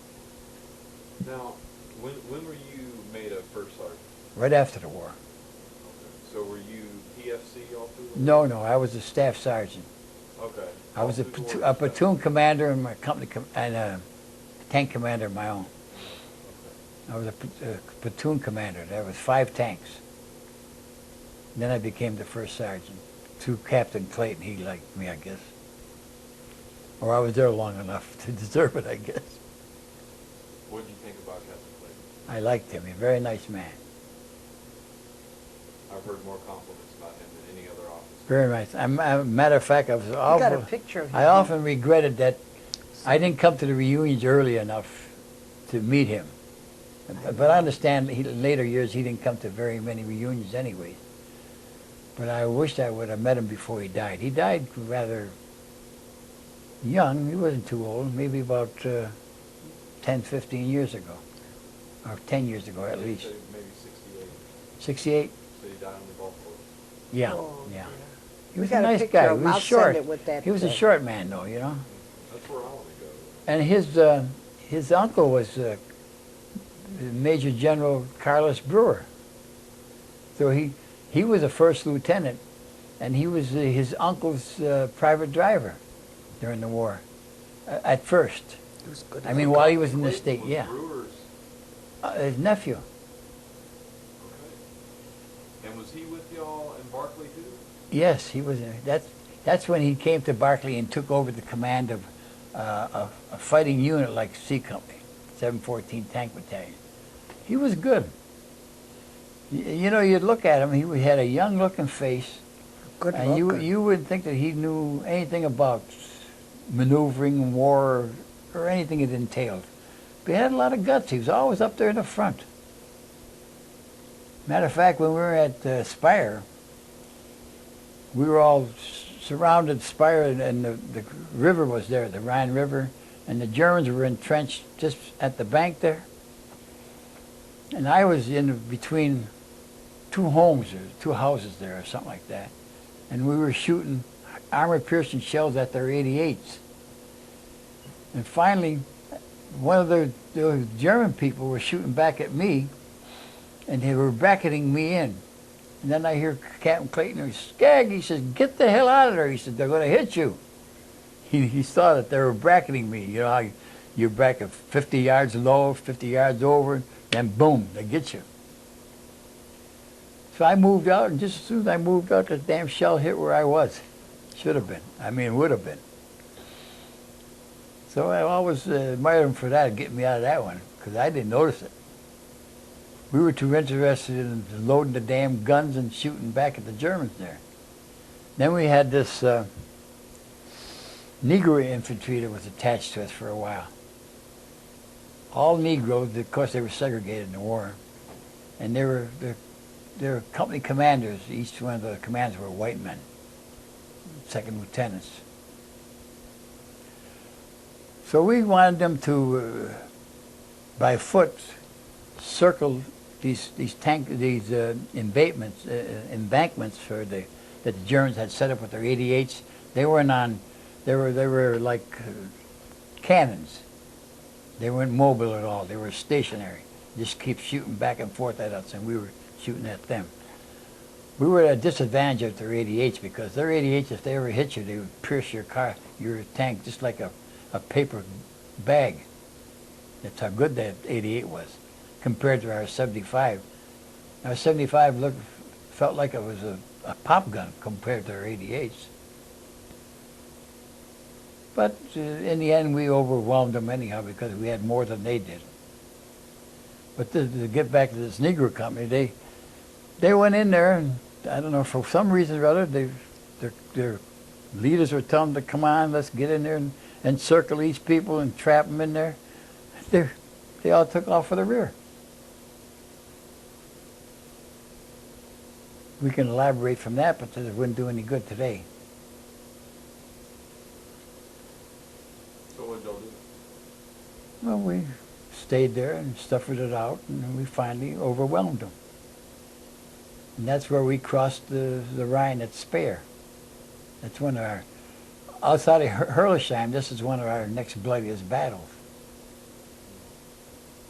Now, when were you made a first sergeant?
Right after the war.
Okay. So were you PFC all through the
No, I was a staff sergeant.
Okay.
I was
All
a,
through the
platoon,
war
a
stuff.
platoon commander in my company and a tank commander of my own.
Okay.
I was a platoon commander. There was 5 tanks. And then I became the first sergeant. Through Captain Clayton, he liked me, I guess. Or I was there long enough to deserve it, I guess.
What did you think about Captain Clayton?
I liked him. He's a very nice man.
I've heard more compliments about him than any other officer.
Very nice. Matter of fact, I was
got a
often,
picture of him.
I often regretted that I didn't come to the reunions early enough to meet him. But I understand in later years he didn't come to very many reunions anyway. But I wished I would have met him before he died. He died rather young. He wasn't too old, maybe about 10, 15 years ago. Or 10 years ago at
They
least.
say maybe 68.
68?
So he died on the golf course.
Yeah,
Oh,
yeah. He
We
was
got
a
a
nice
picture
guy.
of
He
him.
was
I'll
short.
send it with that,
He was a short man, though, you know.
That's where I want to go.
And his uncle was Major General Carlos Brewer. So he was a first lieutenant, and he was his uncle's private driver during the war, at first.
It was good.
I mean, while he was in the
Clayton
state,
was
yeah.
Brewer's
His nephew.
Okay. And was he with y'all in Barclay too?
Yes, he was. That's when he came to Barclay and took over the command of a fighting unit like C Company, 714 Tank Battalion. He was good. You know, you'd look at him. He had a young-looking face,
Good
and
looker.
you wouldn't think that he knew anything about maneuvering, war, or anything it entailed. But he had a lot of guts. He was always up there in the front. Matter of fact, when we were at Spire, we were all surrounded Spire, and the river was there, the Rhine River, and the Germans were entrenched just at the bank there. And I was in between two homes, or two houses there, or something like that. And we were shooting armor-piercing shells at their 88s. And finally, one of the German people were shooting back at me, and they were bracketing me in. And then I hear Captain Clayton, Skag, he says, get the hell out of there. He said, they're going to hit you. He saw that they were bracketing me. You know how you bracket 50 yards low, 50 yards over, then boom, they get you. So I moved out, and just as soon as I moved out, the damn shell hit where I was. Should have been. I mean, would have been. So I always admired him for that, getting me out of that one, because I didn't notice it. We were too interested in loading the damn guns and shooting back at the Germans there. Then we had this Negro infantry that was attached to us for a while. All Negroes, of course they were segregated in the war, and they were company commanders. Each one of the commanders were white men, second lieutenants. So we wanted them to, by foot, circle these embankments for that the Germans had set up with their 88s. They were like cannons. They weren't mobile at all. They were stationary. Just keep shooting back and forth at us, and we were shooting at them. We were at a disadvantage of their 88s, because their 88s, if they ever hit you, they would pierce your tank just like a paper bag. That's how good that 88 was compared to our 75. Our 75 felt like it was a pop gun compared to our 88s. But in the end, we overwhelmed them anyhow because we had more than they did. But to get back to this Negro company, they went in there, and I don't know, for some reason or other, their leaders were telling them to come on, let's get in there and circle these people and trap them in there. They all took off for the rear. We can elaborate from that, but it wouldn't do any good today.
So what did y'all do?
Well, we stayed there and suffered it out, and we finally overwhelmed them. And that's where we crossed the Rhine at Speyer. That's one of our, outside of Herlesheim, this is one of our next bloodiest battles.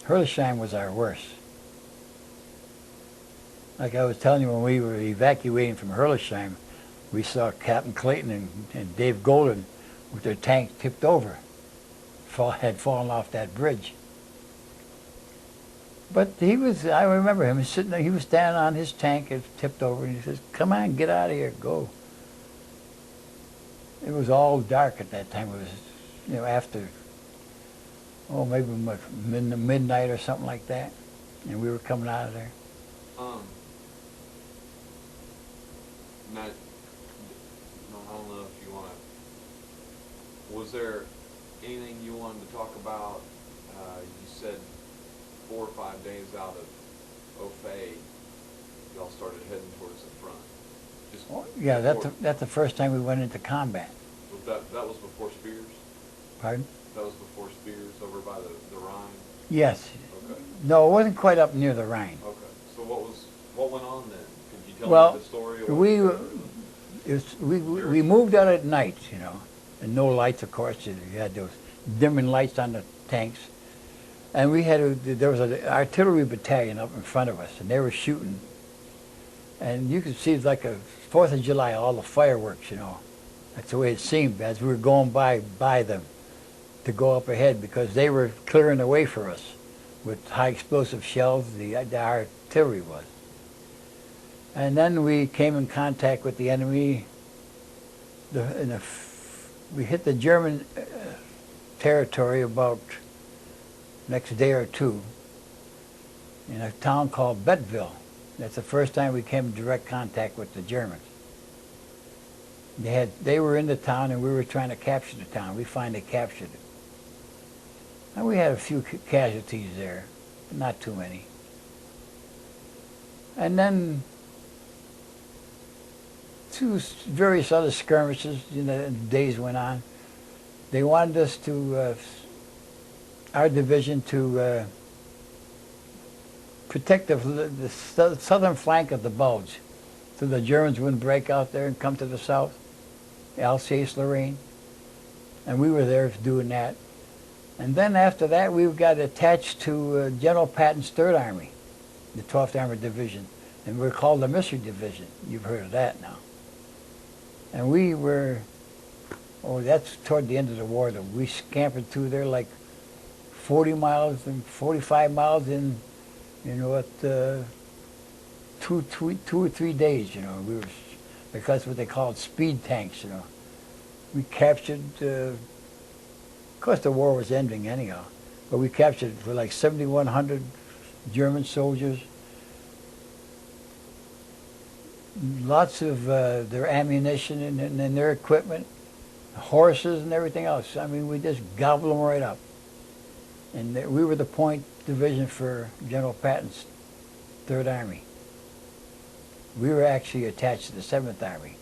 Herlesheim was our worst. Like I was telling you, when we were evacuating from Herlesheim, we saw Captain Clayton and Dave Golden with their tank tipped over, had fallen off that bridge. But I remember him sitting there, he was standing on his tank, it tipped over, and he says, come on, get out of here, go. It was all dark at that time. It was, after, maybe midnight or something like that, and we were coming out of there.
Now, I don't know if you want to, was there anything you wanted to talk about? You said 4 or 5 days out of Ophé, y'all started heading towards the front.
Yeah, that's the first time we went into combat.
That was before Spears?
Pardon?
That was before Spears, over by the Rhine?
Yes.
Okay.
No, it wasn't quite up near the Rhine.
Okay. So what went on then? Could you tell me the story?
We moved out at night, and no lights, of course. You had those dimming lights on the tanks. And there was an artillery battalion up in front of us, and they were shooting. And you could see like a 4th of July, all the fireworks, That's the way it seemed as we were going by them to go up ahead, because they were clearing the way for us. with high explosive shells, the artillery was. And then we came in contact with the enemy. We hit the German territory about next day or two in a town called Bettville. That's the first time we came in direct contact with the Germans. They were in the town and we were trying to capture the town. We finally captured it. And we had a few casualties there, but not too many. And then through various other skirmishes, the days went on. They wanted us to, our division, to protect the southern flank of the Bulge, so the Germans wouldn't break out there and come to the south, Alsace-Lorraine. And we were there doing that. And then after that, we got attached to General Patton's 3rd Army, the 12th Armored Division. And we're called the Mystery Division. You've heard of that now. And we were, that's toward the end of the war, though. We scampered through there like 40 miles and 45 miles in, 2 or 3 days, We were, because what they called speed tanks, We captured, of course the war was ending anyhow, but we captured for like 7,100 German soldiers. Lots of their ammunition and their equipment, horses and everything else. I mean, we just gobbled them right up. And we were the point division for General Patton's 3rd Army. We were actually attached to the 7th Army.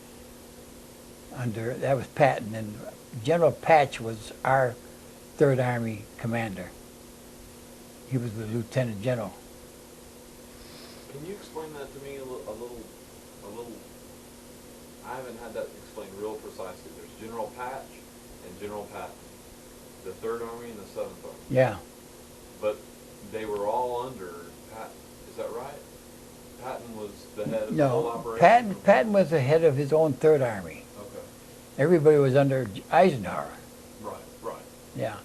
That was Patton, and General Patch was our 3rd Army commander. He was the lieutenant general.
Can you explain that to me a little? I haven't had that explained real precisely. There's General Patch and General Patton, the 3rd Army and the 7th Army.
Yeah.
But they were all under Patton. Is that right? Patton was the head of the whole operation?
Patton was the head of his own 3rd Army.
Okay.
Everybody was under Eisenhower.
Right.
Yeah.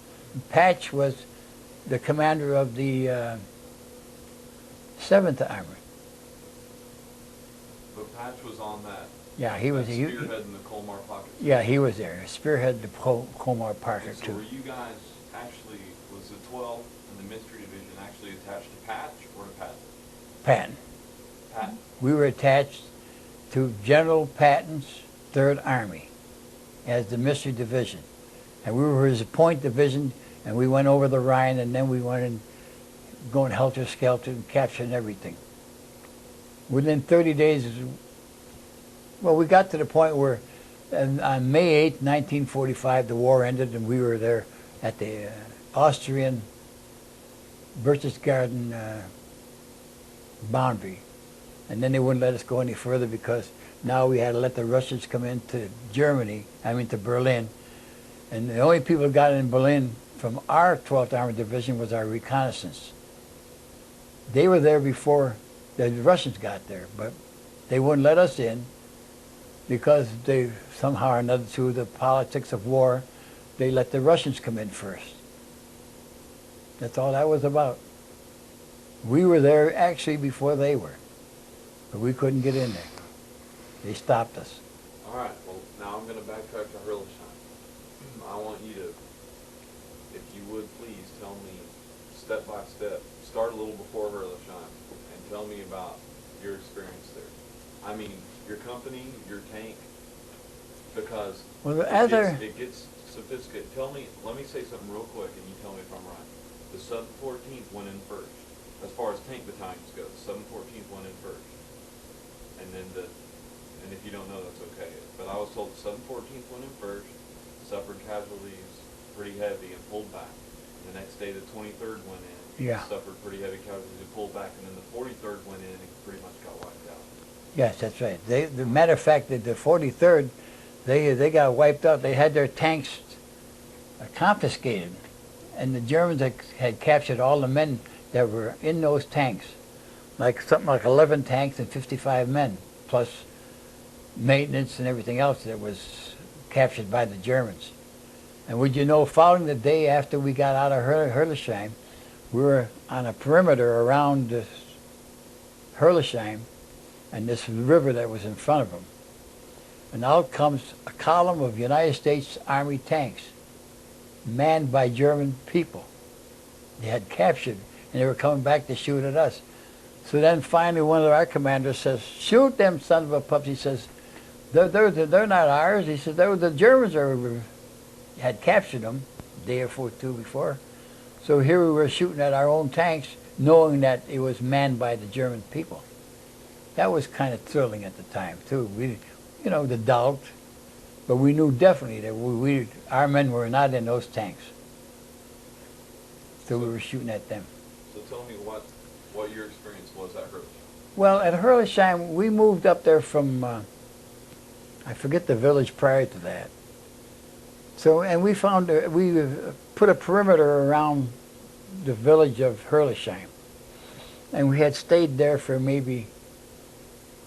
Patch was the commander of the 7th Army.
But Patch was on that.
Yeah, he was.
Spearhead in the Colmar pocket.
Yeah, he was there. Spearhead the Colmar pocket
So
too.
were you guys actually, was the 12th and the Mystery Division actually attached to Patch or to Patton?
Patton.
Patton.
We were attached to General Patton's 3rd Army as the Mystery Division. And we were his point division, and we went over the Rhine, and then we went and going helter-skelter and capturing everything. Within 30 days, we got to the point where on May 8th, 1945, the war ended, and we were there at the Austrian Berchtesgaden boundary. And then they wouldn't let us go any further because now we had to let the Russians come into to Berlin. And the only people who got in Berlin from our 12th Armored Division was our reconnaissance. They were there before the Russians got there, but they wouldn't let us in because they somehow or another, through the politics of war, they let the Russians come in first. That's all that was about. We were there actually before they were, but we couldn't get in there. They stopped us.
All right, well, now I'm going to backtrack to Hurlesheim. I want you to, if you would please, tell me step by step, start a little before Hurlesheim, and tell me about your experience there. I mean, your company, your tank, because it gets sophisticated. Let me say something real quick, and you tell me if I'm right. The 714th went in first. As far as tank battalions go, the 714th went in first. And then and if you don't know, that's okay. But I was told the 714th went in first, suffered casualties pretty heavy and pulled back. And the next day, the 23rd went in, suffered pretty heavy casualties and pulled back. And then the 43rd went in and pretty much got wiped out.
Yes, that's right. The matter of fact, that the 43rd, they got wiped out. They had their tanks confiscated. And the Germans had captured all the men that were in those tanks, something like 11 tanks and 55 men, plus maintenance and everything else that was captured by the Germans. And would you know, following the day after we got out of Hurlesheim, We were on a perimeter around this Herlesheim and this river that was in front of them. And out comes a column of United States Army tanks manned by German people. They had captured, and they were coming back to shoot at us. So then finally one of our commanders says, "Shoot them son of a pups." He says, they're not ours. He said, the Germans had captured them a day or two before. So here we were shooting at our own tanks, knowing that it was manned by the German people. That was kind of thrilling at the time, too. We, the doubt, but we knew definitely that our men were not in those tanks. So we were shooting at them.
So tell me what your experience was at Hurley.
Well, at Herlesheim, we moved up there from, I forget the village prior to that. So, and we found, we put a perimeter around the village of Herlesheim. And we had stayed there for maybe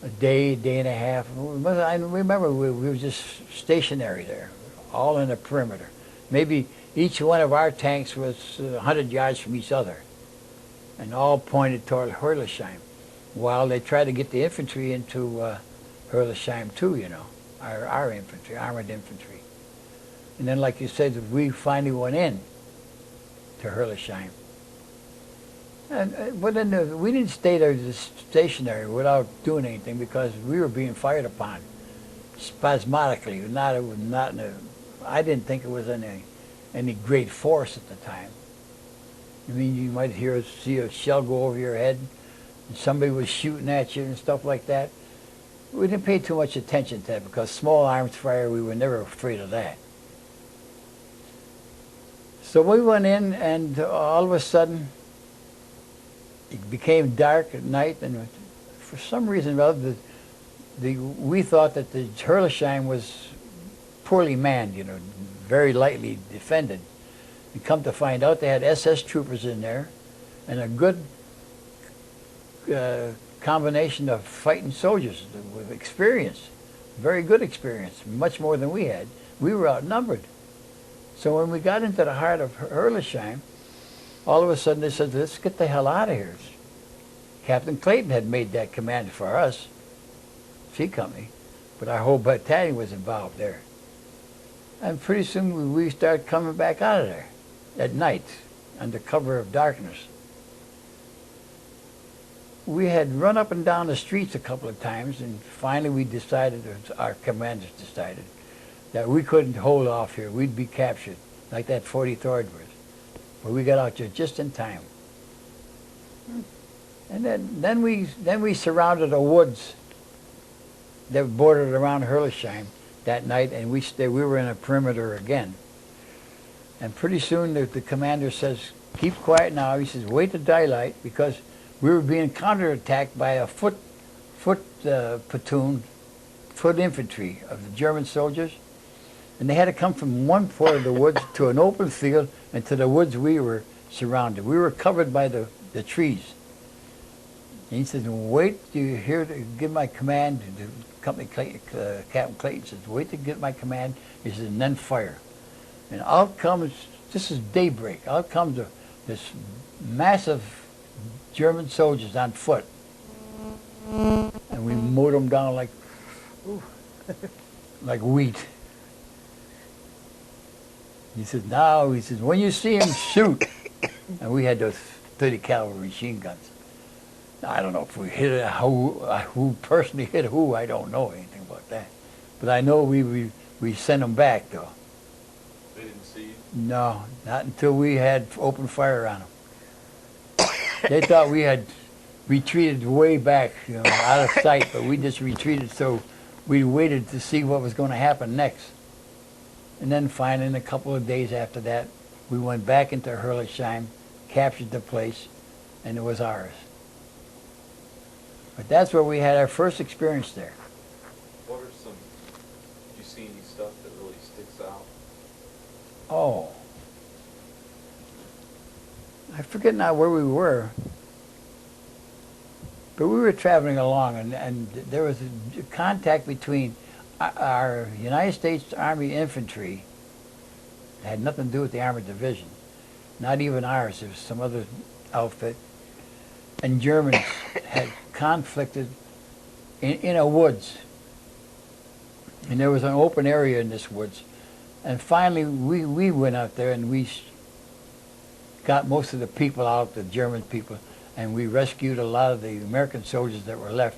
a day and a half. I remember we were just stationary there, all in a perimeter. Maybe each one of our tanks was 100 yards from each other, and all pointed toward Herlesheim, while they tried to get the infantry into Herlesheim too, our infantry, armored infantry. And then, like you said, we finally went in to Herlesheim. But then we didn't stay there just stationary without doing anything, because we were being fired upon spasmodically. I didn't think it was any great force at the time. I mean, you might see a shell go over your head, and somebody was shooting at you and stuff like that. We didn't pay too much attention to that, because small arms fire, we were never afraid of that. So we went in, and all of a sudden, it became dark at night, and for some reason or other, we thought that the Herlesheim was poorly manned, very lightly defended. And come to find out, they had SS troopers in there, and a good combination of fighting soldiers with experience, very good experience, much more than we had. We were outnumbered. So when we got into the heart of Herlesheim, all of a sudden they said, "Let's get the hell out of here." Captain Clayton had made that command for us, C Company, but our whole battalion was involved there. And pretty soon we started coming back out of there at night under cover of darkness. We had run up and down the streets a couple of times, and finally we decided, our commanders decided, that we couldn't hold off here. We'd be captured, like that 43rd was. But we got out there just in time. And then we surrounded the woods that bordered around Herlesheim that night, and we were in a perimeter again. And pretty soon the commander says, "Keep quiet now." He says, "Wait till daylight," because we were being counterattacked by a foot platoon, foot infantry of the German soldiers. And they had to come from one part of the woods to an open field, and to the woods we were surrounded. We were covered by the trees. And he says, "Wait till you hear to give my command." The company Captain Clayton says, "Wait to get my command." He says, "And then fire." And out comes, this is daybreak, out comes this massive German soldiers on foot. And we mowed them down like wheat. He says, "When you see him, shoot." And we had those 30 caliber machine guns. Now, I don't know if we hit it, who personally hit who, I don't know anything about that. But I know we sent them back, though.
They didn't see you?
No, not until we had open fire on them. They thought we had retreated way back, out of sight, but we just retreated, so we waited to see what was going to happen next. And then finally, in a couple of days after that, we went back into Herlesheim, captured the place, and it was ours. But that's where we had our first experience there.
What are did you see any stuff that really sticks out?
Oh. I forget now where we were. But we were traveling along, and there was a contact between our United States Army infantry. It had nothing to do with the Armored Division. Not even ours. There was some other outfit, and Germans had conflicted in a woods. And there was an open area in this woods. And finally, we went out there and we got most of the people out, the German people, and we rescued a lot of the American soldiers that were left.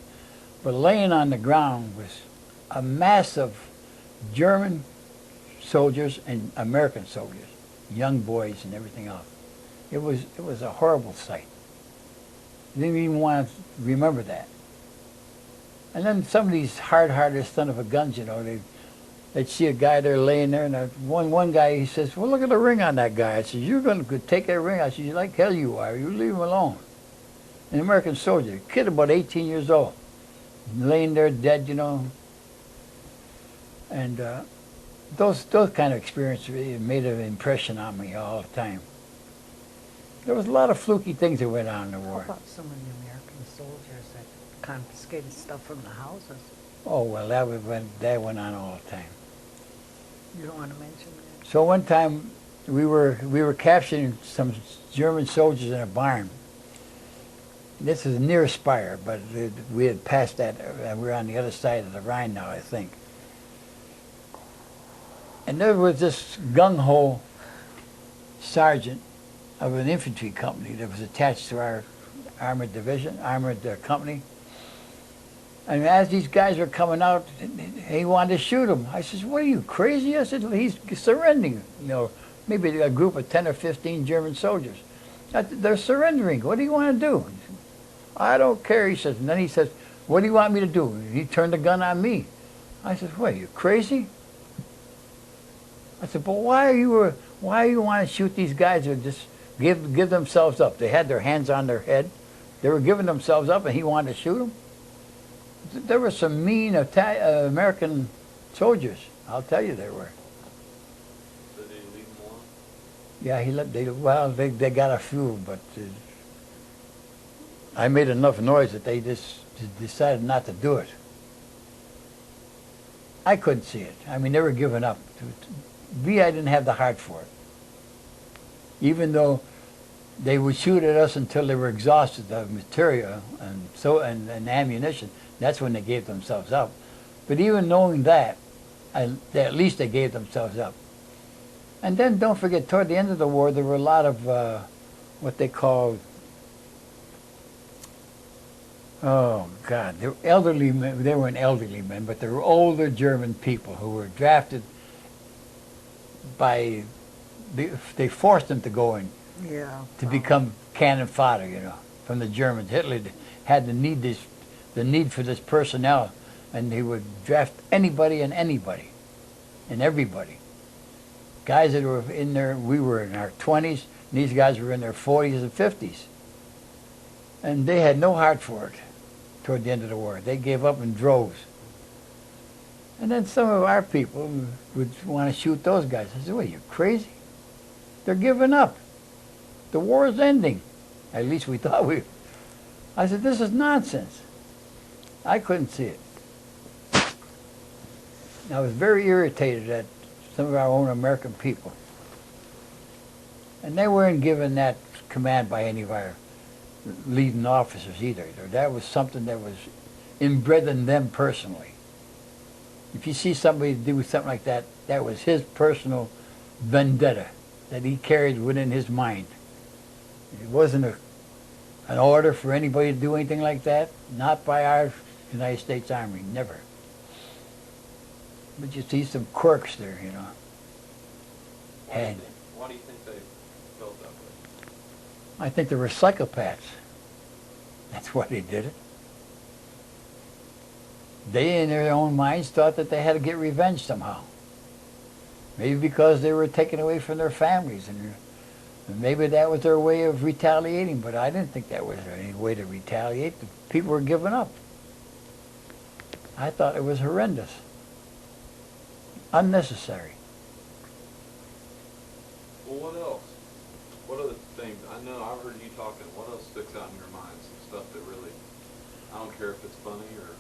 But laying on the ground was a mass of German soldiers and American soldiers, young boys and everything else. It was a horrible sight. I didn't even want to remember that. And then some of these hard-hearted son of a guns, you know, they'd see a guy there laying there, and one guy, he says, well, look at the ring on that guy. I said, you're going to take that ring? I said, like hell you are. You leave him alone. An American soldier, a kid about 18 years old, laying there dead, you know. And those kind of experiences really made an impression on me all the time. There was a lot of fluky things that went on in the war.
How about some of the American soldiers that confiscated stuff from the houses?
Oh, well, that went on all the time.
You don't want to mention that?
So one time we were capturing some German soldiers in a barn. This is near Speyer, but we had passed that. We were on the other side of the Rhine now, I think. And there was this gung-ho sergeant of an infantry company that was attached to our armored company. And as these guys were coming out, he wanted to shoot them. I says, what are you, crazy? I said, he's surrendering. You know, maybe a group of 10 or 15 German soldiers. They're surrendering. What do you want to do? I don't care, he says. And then he says, what do you want me to do? He turned the gun on me. I said, what, are you crazy? I said, but why you want to shoot these guys who just give themselves up? They had their hands on their head. They were giving themselves up, and he wanted to shoot them? There were some mean American soldiers. I'll tell you there were.
So did he leave them alone?
Yeah, they got a few, but I made enough noise that they just decided not to do it. I couldn't see it. I mean, they were giving up. I didn't have the heart for it. Even though they would shoot at us until they were exhausted of material and ammunition, that's when they gave themselves up. But even knowing that, at least they gave themselves up. And then don't forget, toward the end of the war, there were a lot of what they called, oh God, they were elderly men. They weren't elderly men, but they were older German people who were drafted by, they forced them to go in to become cannon fodder, you know, from the Germans. Hitler had the need for this personnel, and he would draft anybody and everybody. Guys that were in there, we were in our 20s, and these guys were in their 40s and 50s. And they had no heart for it toward the end of the war. They gave up in droves. And then some of our people would want to shoot those guys. I said, what, are you crazy? They're giving up. The war is ending. At least we thought we... I said, this is nonsense. I couldn't see it. I was very irritated at some of our own American people. And they weren't given that command by any of our leading officers either. That was something that was inbred in them personally. If you see somebody do something like that, that was his personal vendetta that he carried within his mind. It wasn't an order for anybody to do anything like that, not by our United States Army, never. But you see some quirks there, you know.
Why do you think they felt that way?
I think they were psychopaths. That's why they did it. They, in their own minds, thought that they had to get revenge somehow. Maybe because they were taken away from their families, and maybe that was their way of retaliating, but I didn't think that was any way to retaliate. The people were giving up. I thought it was horrendous. Unnecessary.
Well, what else? What other things? I know I've heard you talking. What else sticks out in your mind? Some stuff that really, I don't care if it's funny or...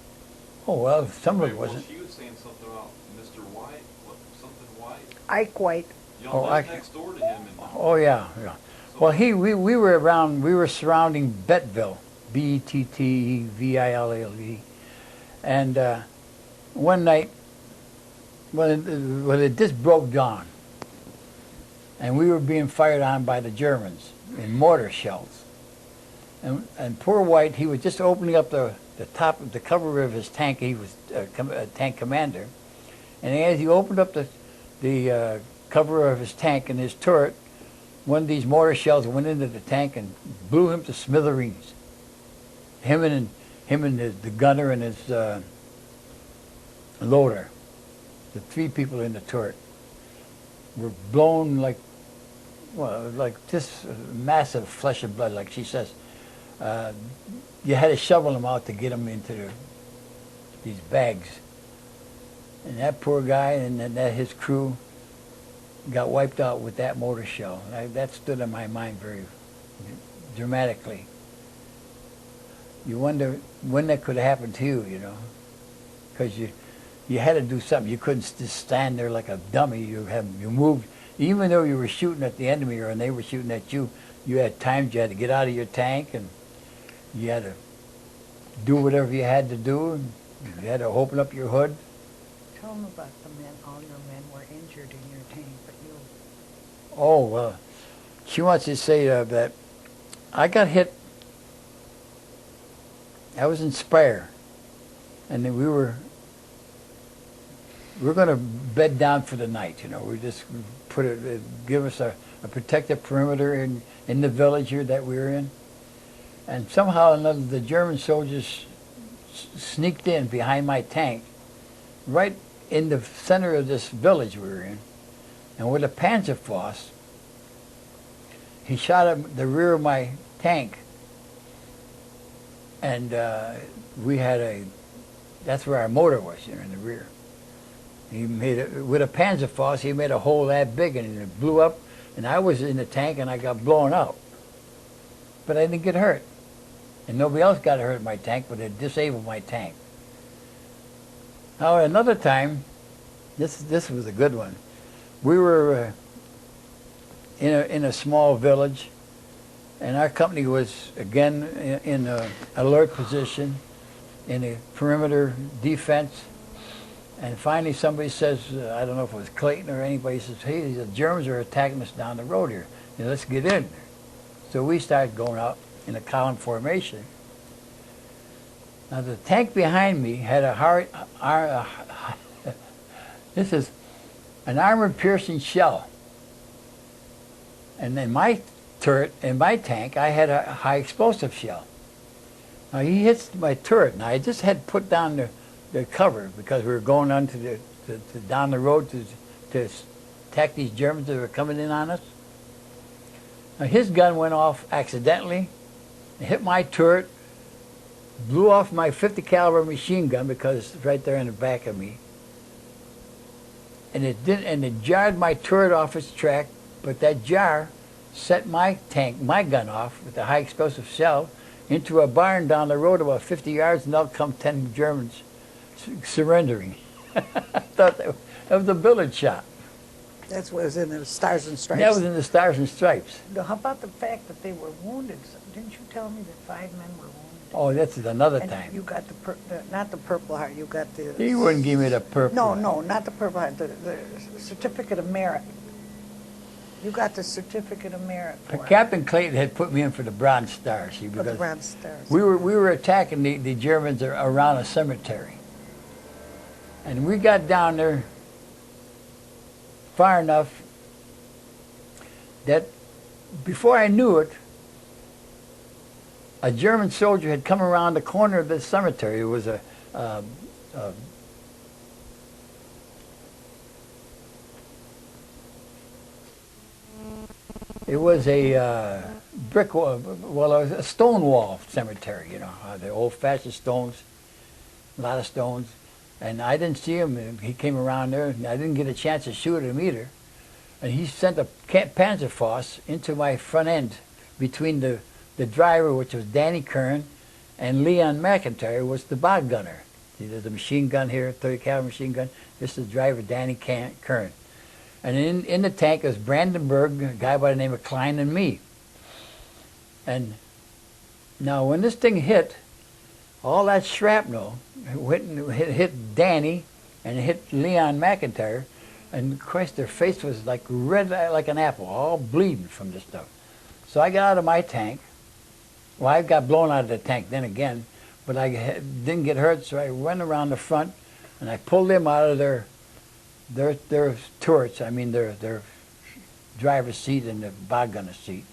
Oh, well, some of it wasn't.
She was saying something about Mr. White. What, something White?
Ike White.
Y'all lived next door to him.
Oh, yeah, yeah. Well, we were around, we were surrounding Bettville, Bettville, and one night when it just broke dawn, and we were being fired on by the Germans in mortar shells, and poor White, he was just opening up the top of the cover of his tank. He was a tank commander, and as he opened up the cover of his tank and his turret, one of these mortar shells went into the tank and blew him to smithereens. Him and the gunner and his loader, the three people in the turret, were blown like just massive flesh and blood, like she says. You had to shovel them out to get them into these bags. And that poor guy and his crew got wiped out with that mortar shell. That stood in my mind very dramatically. You wonder when that could have happened to you, you know, because you had to do something. You couldn't just stand there like a dummy. You moved, even though you were shooting at the enemy or they were shooting at you. You had times you had to get out of your tank and you had to do whatever you had to do. You had to open up your hood.
Tell them about the men. All your men were injured in your tank, but you.
Oh, well, she wants to say that I got hit. I was in Spire, and then we were going to bed down for the night. You know, we just give us a protective perimeter in the village here that we were in, and somehow or another the German soldiers sneaked in behind my tank, right in the center of this village we were in, and with a Panzerfaust, he shot at the rear of my tank, and we had that's where our motor was, you know, in the rear. He made with a Panzerfaust, he made a hole that big, and it blew up, and I was in the tank, and I got blown out. But I didn't get hurt. And nobody else got hurt in my tank, but it disabled my tank. Now, another time, this was a good one. We were in a small village, and our company was, again, in an alert position, in a perimeter defense. And finally somebody says, I don't know if it was Clayton or anybody, says, hey, the Germans are attacking us down the road here. You know, let's get in there. So we started going out in a column formation. Now the tank behind me had this is an armor-piercing shell. And then my turret, in my tank, I had a high explosive shell. Now he hits my turret. Now I just had put down the cover because we were going on to down the road to attack these Germans that were coming in on us. Now his gun went off accidentally, hit my turret, blew off my .50 caliber machine gun because it's right there in the back of me, and it jarred my turret off its track. But that jar set my gun off with the high explosive shell into a barn down the road about 50 yards, and out come 10 Germans surrendering. I thought that was a village shot.
That was in the Stars and Stripes.
That was in the Stars and Stripes.
Now, how about the fact that they were wounded? Didn't you tell me that 5 men were wounded?
Oh, that's another
And
time.
you got not the Purple Heart, you got the...
He wouldn't give me the purple.
No, not the Purple Heart, the Certificate of Merit. You got the Certificate of Merit for it.
Captain Clayton had put me in for the Bronze Star. See,
For the
because
Bronze Stars.
we were attacking the Germans around a cemetery. And we got down there far enough that before I knew it, a German soldier had come around the corner of this cemetery. It was a brick wall, well, it was a stone wall cemetery, you know, the old-fashioned stones, a lot of stones. And I didn't see him. He came around there, and I didn't get a chance to shoot him either. And he sent a Panzerfaust into my front end between the driver, which was Danny Kern, and Leon McIntyre was the bog gunner. See, there's a machine gun here, 30 caliber machine gun. This is the driver, Danny Kern. And in the tank was Brandenburg, a guy by the name of Klein, and me. And now when this thing hit, all that shrapnel went and hit Danny and it hit Leon McIntyre, and Christ, their face was like red like an apple, all bleeding from this stuff. So I got out of my tank. Well, I got blown out of the tank then again, but I didn't get hurt, so I went around the front and I pulled them out of their turrets, I mean their driver's seat and the bog gunner seat.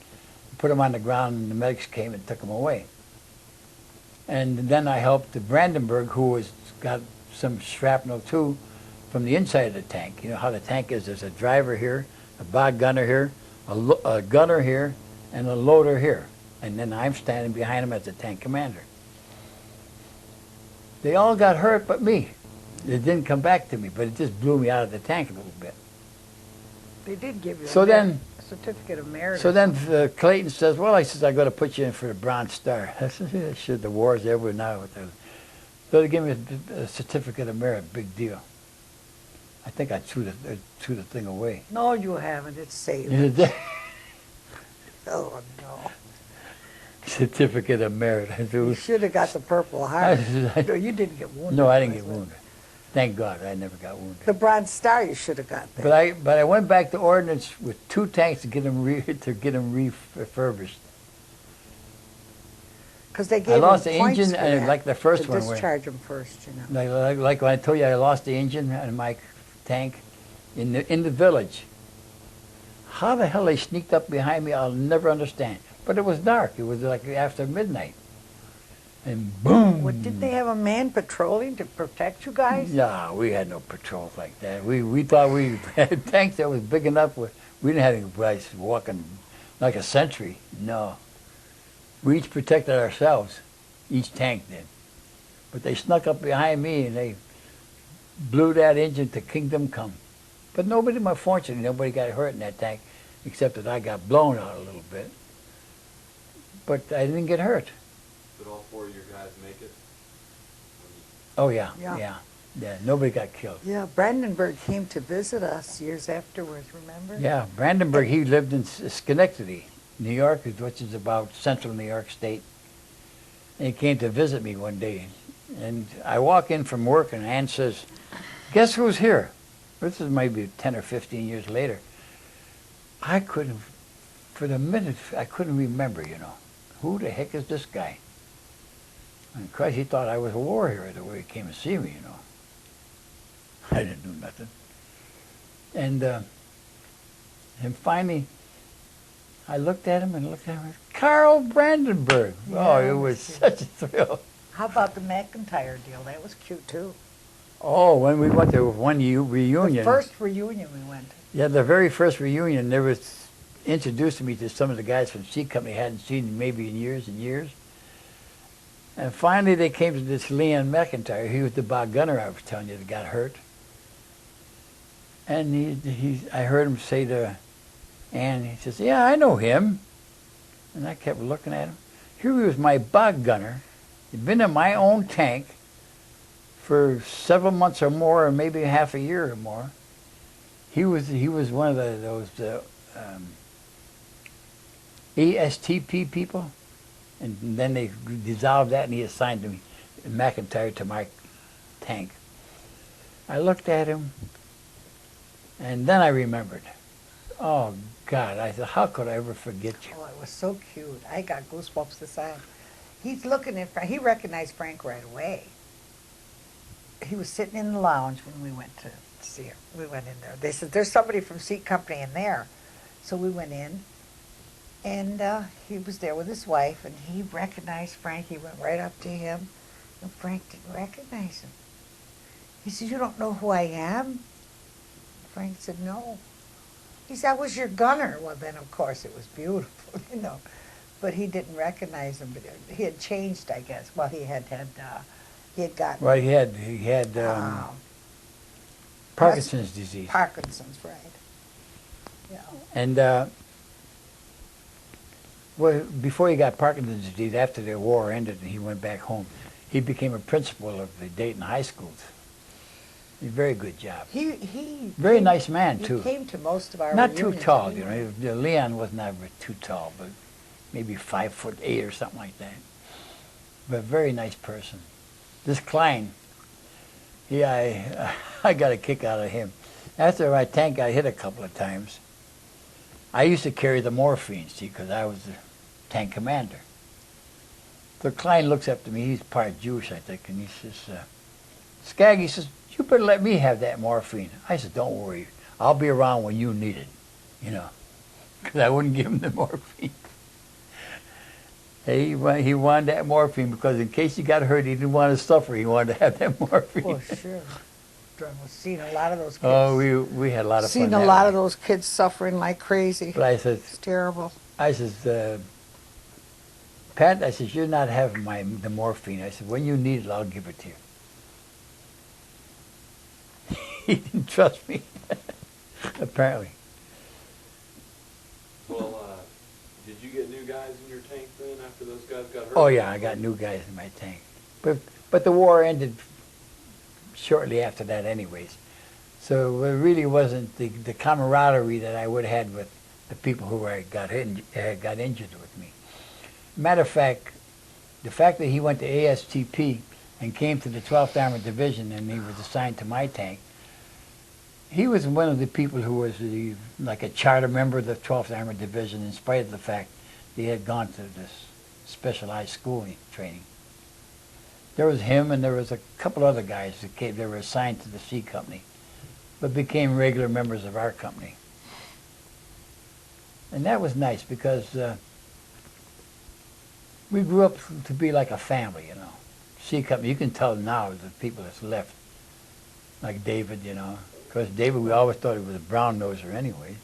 Put them on the ground, and the medics came and took them away. And then I helped the Brandenburg, who was got some shrapnel too, from the inside of the tank. You know how the tank is. There's a driver here, a bog gunner here, a gunner here, and a loader here. And then I'm standing behind him as the tank commander. They all got hurt but me. It didn't come back to me, but it just blew me out of the tank a little bit.
They did give you
So
a
then,
certificate of merit.
So then Clayton says, well, I says, I got to put you in for the Bronze Star. I said, yeah, sure, the war's over now. So they gave me a certificate of merit, big deal. I think I threw the thing away.
No, you haven't. It's saved. Oh, no.
Certificate of merit.
You should have got the Purple Heart. No, you didn't get wounded.
No, I didn't get wounded. Thank God, I never got wounded.
The Bronze Star you should have got there.
But I went back to ordnance with 2 tanks to get them refurbished.
Because they gave
I lost
them
the
points
engine,
for
and
that,
like the first
to
one, where
discharge them first, you know.
like when I told you I lost the engine in my tank in the village. How the hell they sneaked up behind me, I'll never understand. But it was dark. It was like after midnight. And boom!
What, didn't they have a man patrolling to protect you guys?
No, we had no patrols like that. We thought we had tanks that was big enough. We didn't have any guys walking like a sentry. No. We each protected ourselves. Each tank did. But they snuck up behind me and they blew that engine to kingdom come. But fortunately, nobody got hurt in that tank, except that I got blown out a little bit. But I didn't get hurt.
Did all 4 of your guys make it?
Oh, yeah,
Yeah.
yeah. Nobody got killed.
Yeah, Brandenburg came to visit us years afterwards, remember?
Yeah, Brandenburg, he lived in Schenectady, New York, which is about central New York State. And he came to visit me one day. And I walk in from work and Ann says, guess who's here? This is maybe 10 or 15 years later. I couldn't, for the minute, I couldn't remember, you know. Who the heck is this guy? And Christ, he thought I was a war hero the way he came to see me, you know. I didn't do nothing. And finally, I looked at him and looked at him. Carl Brandenburg.
Yeah,
Oh, it was such a thrill.
How about the McIntyre deal? That was cute, too.
Oh, when we went to one reunion.
The first reunion we went to.
Yeah, the very first reunion, there was introduced me to some of the guys from C Company I hadn't seen maybe in years and years. And finally they came to this Leon McIntyre. He was the bog gunner I was telling you that got hurt. And I heard him say to Ann, he says, yeah, I know him. And I kept looking at him. Here he was my bog gunner. He'd been in my own tank for several months or more, or maybe half a year or more. He was one of those ESTP people, and then they dissolved that, and he assigned me McIntyre to my tank. I looked at him, and then I remembered. Oh God! I said, how could I ever forget you?
Oh, it was so cute. I got goosebumps this time. He's looking at Frank. He recognized Frank right away. He was sitting in the lounge when we went to see him. We went in there. They said, there's somebody from Seat Company in there. So we went in, and he was there with his wife, and he recognized Frank. He went right up to him, and Frank didn't recognize him. He said, you don't know who I am? Frank said, no. He said, I was your gunner. Well, then, of course, it was beautiful, you know. But he didn't recognize him. But he had changed, I guess. Well, he had gotten...
Well, he had Parkinson's disease.
Parkinson's, right. Yeah.
And well, before he got Parkinson's disease, after the war ended and he went back home, he became a principal of the Dayton High Schools. A very good job.
He
very
came,
nice man,
he
too.
came to most of our
Not too
reunions
tall,
anyway.
you know. Leon was never too tall, but maybe 5'8" or something like that. But a very nice person. This Klein, I got a kick out of him. After my tank got hit a couple of times, I used to carry the morphine, see, because I was the tank commander. So Klein looks up to me, he's part Jewish, I think, and he says, Skag, he says, you better let me have that morphine. I said, don't worry, I'll be around when you need it, you know, because I wouldn't give him the morphine. He wanted that morphine because in case he got hurt, he didn't want to suffer. He wanted to have that morphine.
For sure. I've seen a lot of those kids.
Oh, we had a lot of fun.
Seen a lot of those kids suffering like crazy.
But I said,
it's terrible.
I said, Pat, I said, you're not having the morphine. I said, when you need it, I'll give it to you. He didn't trust me, apparently.
Well, did you get new guys in your tank then after those guys got hurt?
Oh yeah, I got new guys in my tank. But the war ended shortly after that anyways. So it really wasn't the camaraderie that I would have had with the people who got injured with me. Matter of fact, the fact that he went to ASTP and came to the 12th Armored Division and he was assigned to my tank, he was one of the people who was like a charter member of the 12th Armored Division in spite of the fact that he had gone to this specialized schooling training. There was him and there was a couple other guys that came, they were assigned to the C Company, but became regular members of our company. And that was nice because we grew up to be like a family, you know. C Company, you can tell now the people that's left, like David, you know. Because David, we always thought he was a brown noser anyway.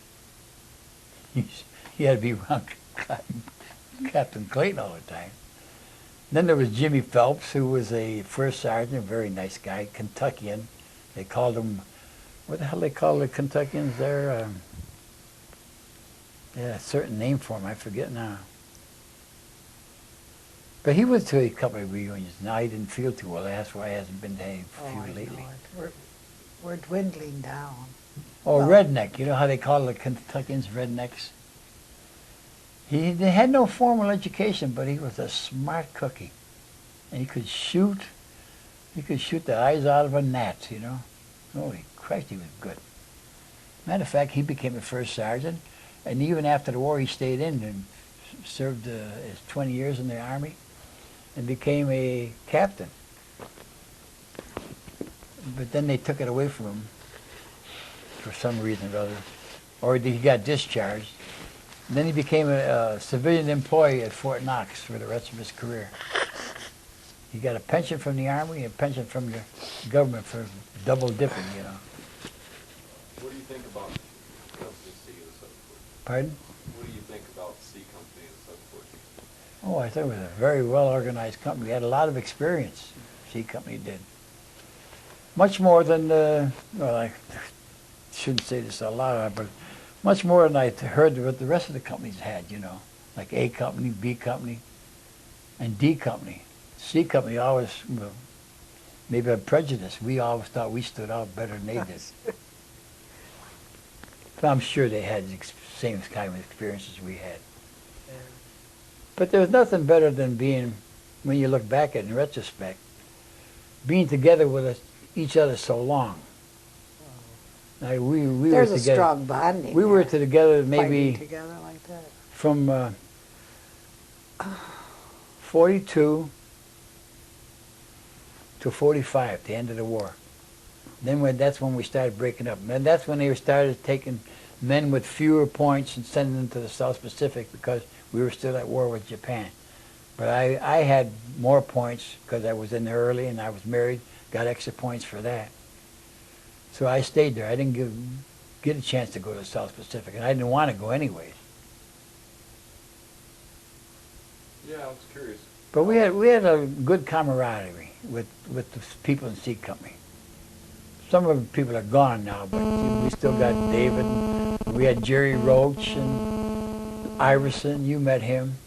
He had to be around Captain Clayton all the time. Then there was Jimmy Phelps, who was a first sergeant, a very nice guy, Kentuckian. They called him, what the hell they call the Kentuckians there? They had a certain name for him, I forget now. But he went to a couple of reunions. Now he didn't feel too well. That's why he hasn't been to a few lately.
We're dwindling down.
Oh, redneck. You know how they call the Kentuckians rednecks? He had no formal education, but he was a smart cookie. And he could shoot the eyes out of a gnat, you know. Holy Christ, he was good. Matter of fact, he became a first sergeant, and even after the war, he stayed in and served his 20 years in the Army and became a captain. But then they took it away from him for some reason or other, or he got discharged. And then he became a civilian employee at Fort Knox for the rest of his career. He got a pension from the Army and a pension from the government for double dipping, you know.
What do you think about Company C and so forth?
Pardon?
What do you think about C Company and so forth?
Oh, I thought it was a very well-organized company. We had a lot of experience, C Company did. Much more than, well, I shouldn't say this out loud, but much more than I heard what the rest of the companies had, you know, like A Company, B Company, and D Company. C Company always, well, maybe a prejudice, we always thought we stood out better than they did. But I'm sure they had the same kind of experiences we had.
Yeah.
But there was nothing better than being, when you look back at it in retrospect, being together with each other so long. Like we
There's
were
a
together.
strong bonding.
We were
there,
together maybe
fighting together like that.
from 42 to 45, the end of the war. Then that's when we started breaking up. And that's when they started taking men with fewer points and sending them to the South Pacific because we were still at war with Japan. But I had more points because I was in there early and I was married, got extra points for that. So I stayed there. I didn't get a chance to go to the South Pacific, and I didn't want to go anyways.
Yeah, I was curious.
But we had a good camaraderie with the people in C Company. Some of the people are gone now, but we still got David. We had Jerry Roach and Iverson. You met him.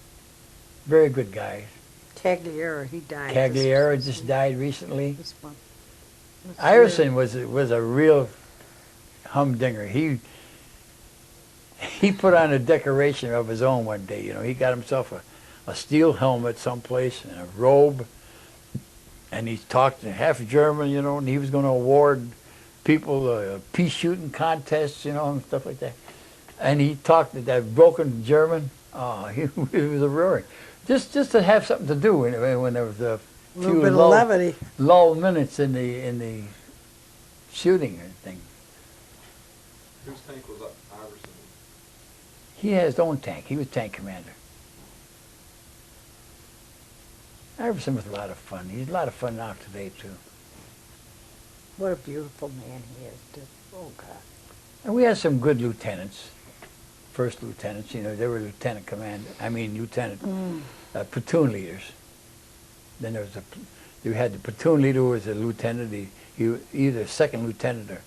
Very good guy.
Cagliari, he died.
Cagliari just died recently.
This month.
Iverson was a real humdinger. he put on a decoration of his own one day. You know, he got himself a steel helmet someplace and a robe, and he talked half German, you know, and he was going to award people peace shooting contests, you know, and stuff like that. And he talked that broken German. Oh, he was a roaring. Just to have something to do when there was a
little
few
bit of levity.
lull minutes in the shooting and thing.
Whose tank was Iverson?
He had his own tank. He was tank commander. Iverson was a lot of fun. He's a lot of fun now today, too.
What a beautiful man he is, too. Oh, God.
And we had some good lieutenants, first lieutenants. You know, they were lieutenant platoon leaders. Then there was you had the platoon leader who was a lieutenant. He either second lieutenant or,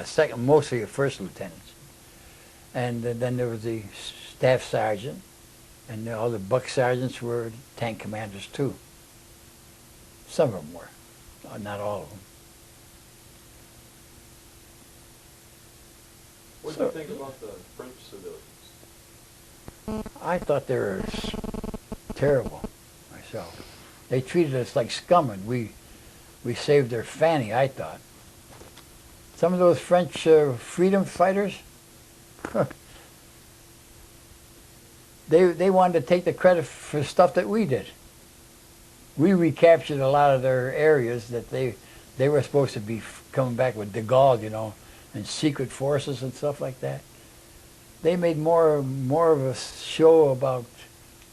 second, mostly a first lieutenants. And then there was the staff sergeant, and all the buck sergeants were tank commanders too. Some of them were, not all of them.
What do you think about the French civilians?
I thought they were terrible myself. They treated us like scum, and we saved their fanny, I thought. Some of those French freedom fighters, they wanted to take the credit for stuff that we did. We recaptured a lot of their areas that they were supposed to be coming back with de Gaulle, you know, and secret forces and stuff like that. They made more of a show about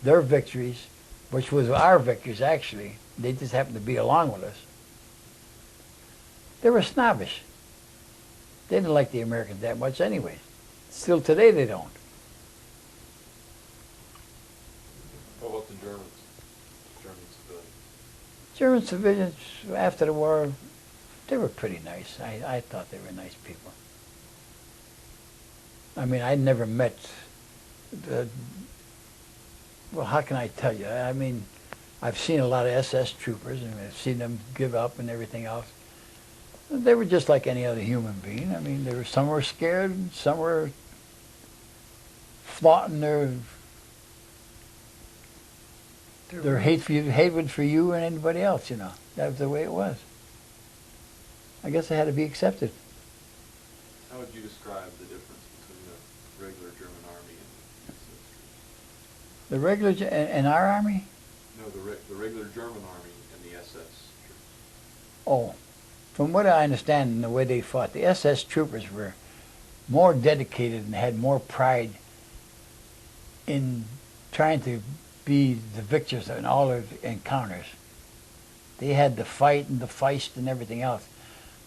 their victories, which was our victories actually. They just happened to be along with us. They were snobbish. They didn't like the Americans that much anyway. Still today they don't.
What about the Germans? German civilians?
German civilians, after the war, they were pretty nice. I thought they were nice people. I mean, I never met, well, how can I tell you? I mean, I've seen a lot of SS troopers, and I've seen them give up and everything else. They were just like any other human being. I mean, some were scared, some were flaunting their hatred for you and anybody else, you know. That was the way it was. I guess it had to be accepted.
How would you describe the difference between the regular German army and the SS troops?
The regular and our army?
No, the regular German army and the SS troops.
Oh, from what I understand and the way they fought, the SS troopers were more dedicated and had more pride in trying to be the victors in all their encounters. They had the fight and the feist and everything else.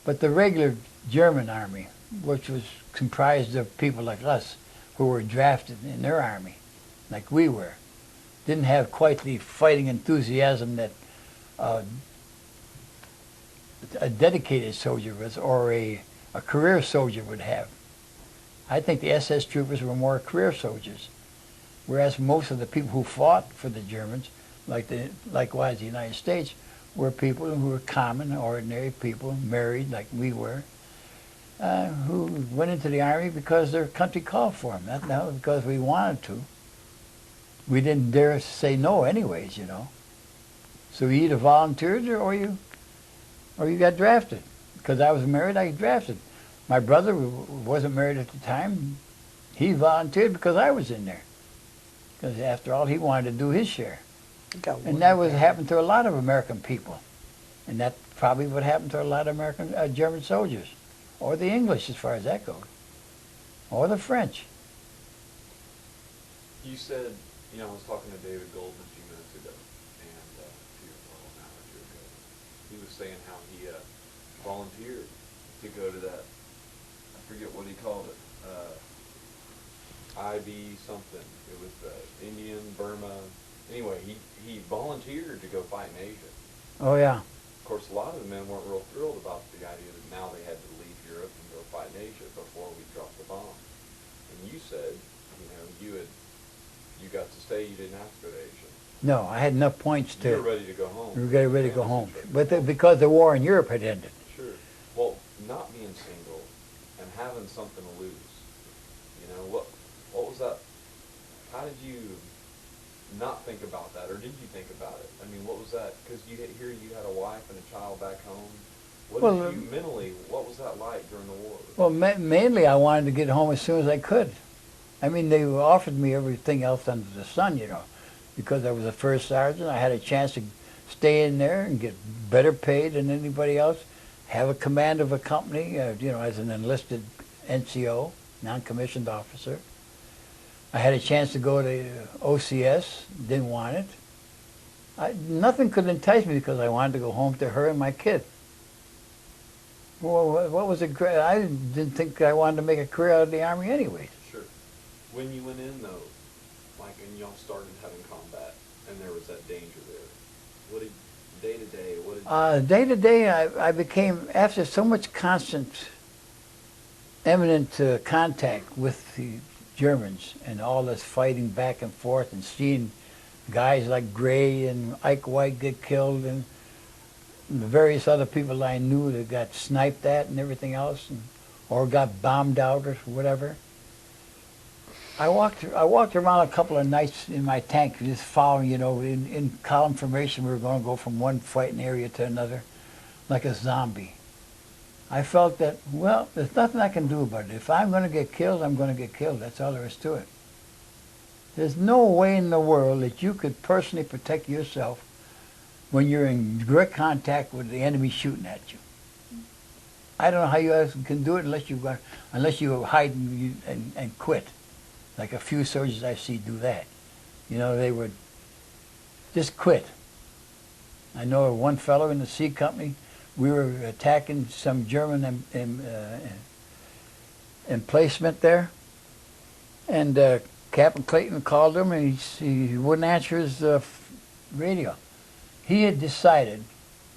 But the regular German army, which was comprised of people like us who were drafted in their army, like we were, didn't have quite the fighting enthusiasm that a dedicated soldier was, or a career soldier would have. I think the SS troopers were more career soldiers, whereas most of the people who fought for the Germans, likewise the United States, were people who were common, ordinary people, married like we were, who went into the army because their country called for them, not because we wanted to. We didn't dare say no anyways, you know. So you either volunteered or you got drafted. Because I was married, I got drafted. My brother wasn't married at the time. He volunteered because I was in there. Because after all, he wanted to do his share. And that would happen to a lot of American people. And that probably would happen to a lot of German soldiers. Or the English, as far as that goes. Or the French.
You said, I was talking to David Gold a few minutes ago, and an hour or two ago. He was saying how he volunteered to go to that, I forget what he called it, IB something. It was Indian, Burma. Anyway, he volunteered to go fight in Asia.
Oh, yeah.
Of course, a lot of the men weren't real thrilled about the idea that now they had to leave Europe and go fight in Asia before we dropped the bomb. And you said, you got to stay, you didn't have to go to Asia.
No, I had enough points to...
You were ready to go home.
We were ready to go home. But because the war in Europe had ended.
Sure. Well, not being single and having something to lose, What was that? How did you not think about that, or did you think about it? I mean, what was that? Because here you had a wife and a child back home. What
Well,
did you mentally? What was that like during the war?
well, mainly I wanted to get home as soon as I could. I mean, they offered me everything else under the sun, you know, because I was a first sergeant. I had a chance to stay in there and get better paid than anybody else, have a command of a company, you know, as an enlisted NCO, non-commissioned officer. I had a chance to go to OCS, didn't want it. Nothing could entice me because I wanted to go home to her and my kid. Well, what was it? I didn't think I wanted to make a career out of the Army anyways.
Sure. When you went in though, like, and y'all started having combat, and there was that danger there. What did day to day? What did
Day to day, I became, after so much constant, imminent contact with the Germans and all this fighting back and forth and seeing guys like Gray and Ike White get killed and the various other people I knew that got sniped at and everything else, or got bombed out or whatever. I walked around a couple of nights in my tank, just following, you know, in column formation. We were going to go from one fighting area to another, like a zombie. I felt that, well, there's nothing I can do about it. If I'm going to get killed, I'm going to get killed. That's all there is to it. There's no way in the world that you could personally protect yourself when you're in direct contact with the enemy shooting at you. I don't know how you guys can do it unless you hide and quit. Like a few soldiers I see do that. You know, they would just quit. I know one fellow in the C Company, we were attacking some German emplacement there, and Captain Clayton called him, and he wouldn't answer his radio. He had decided,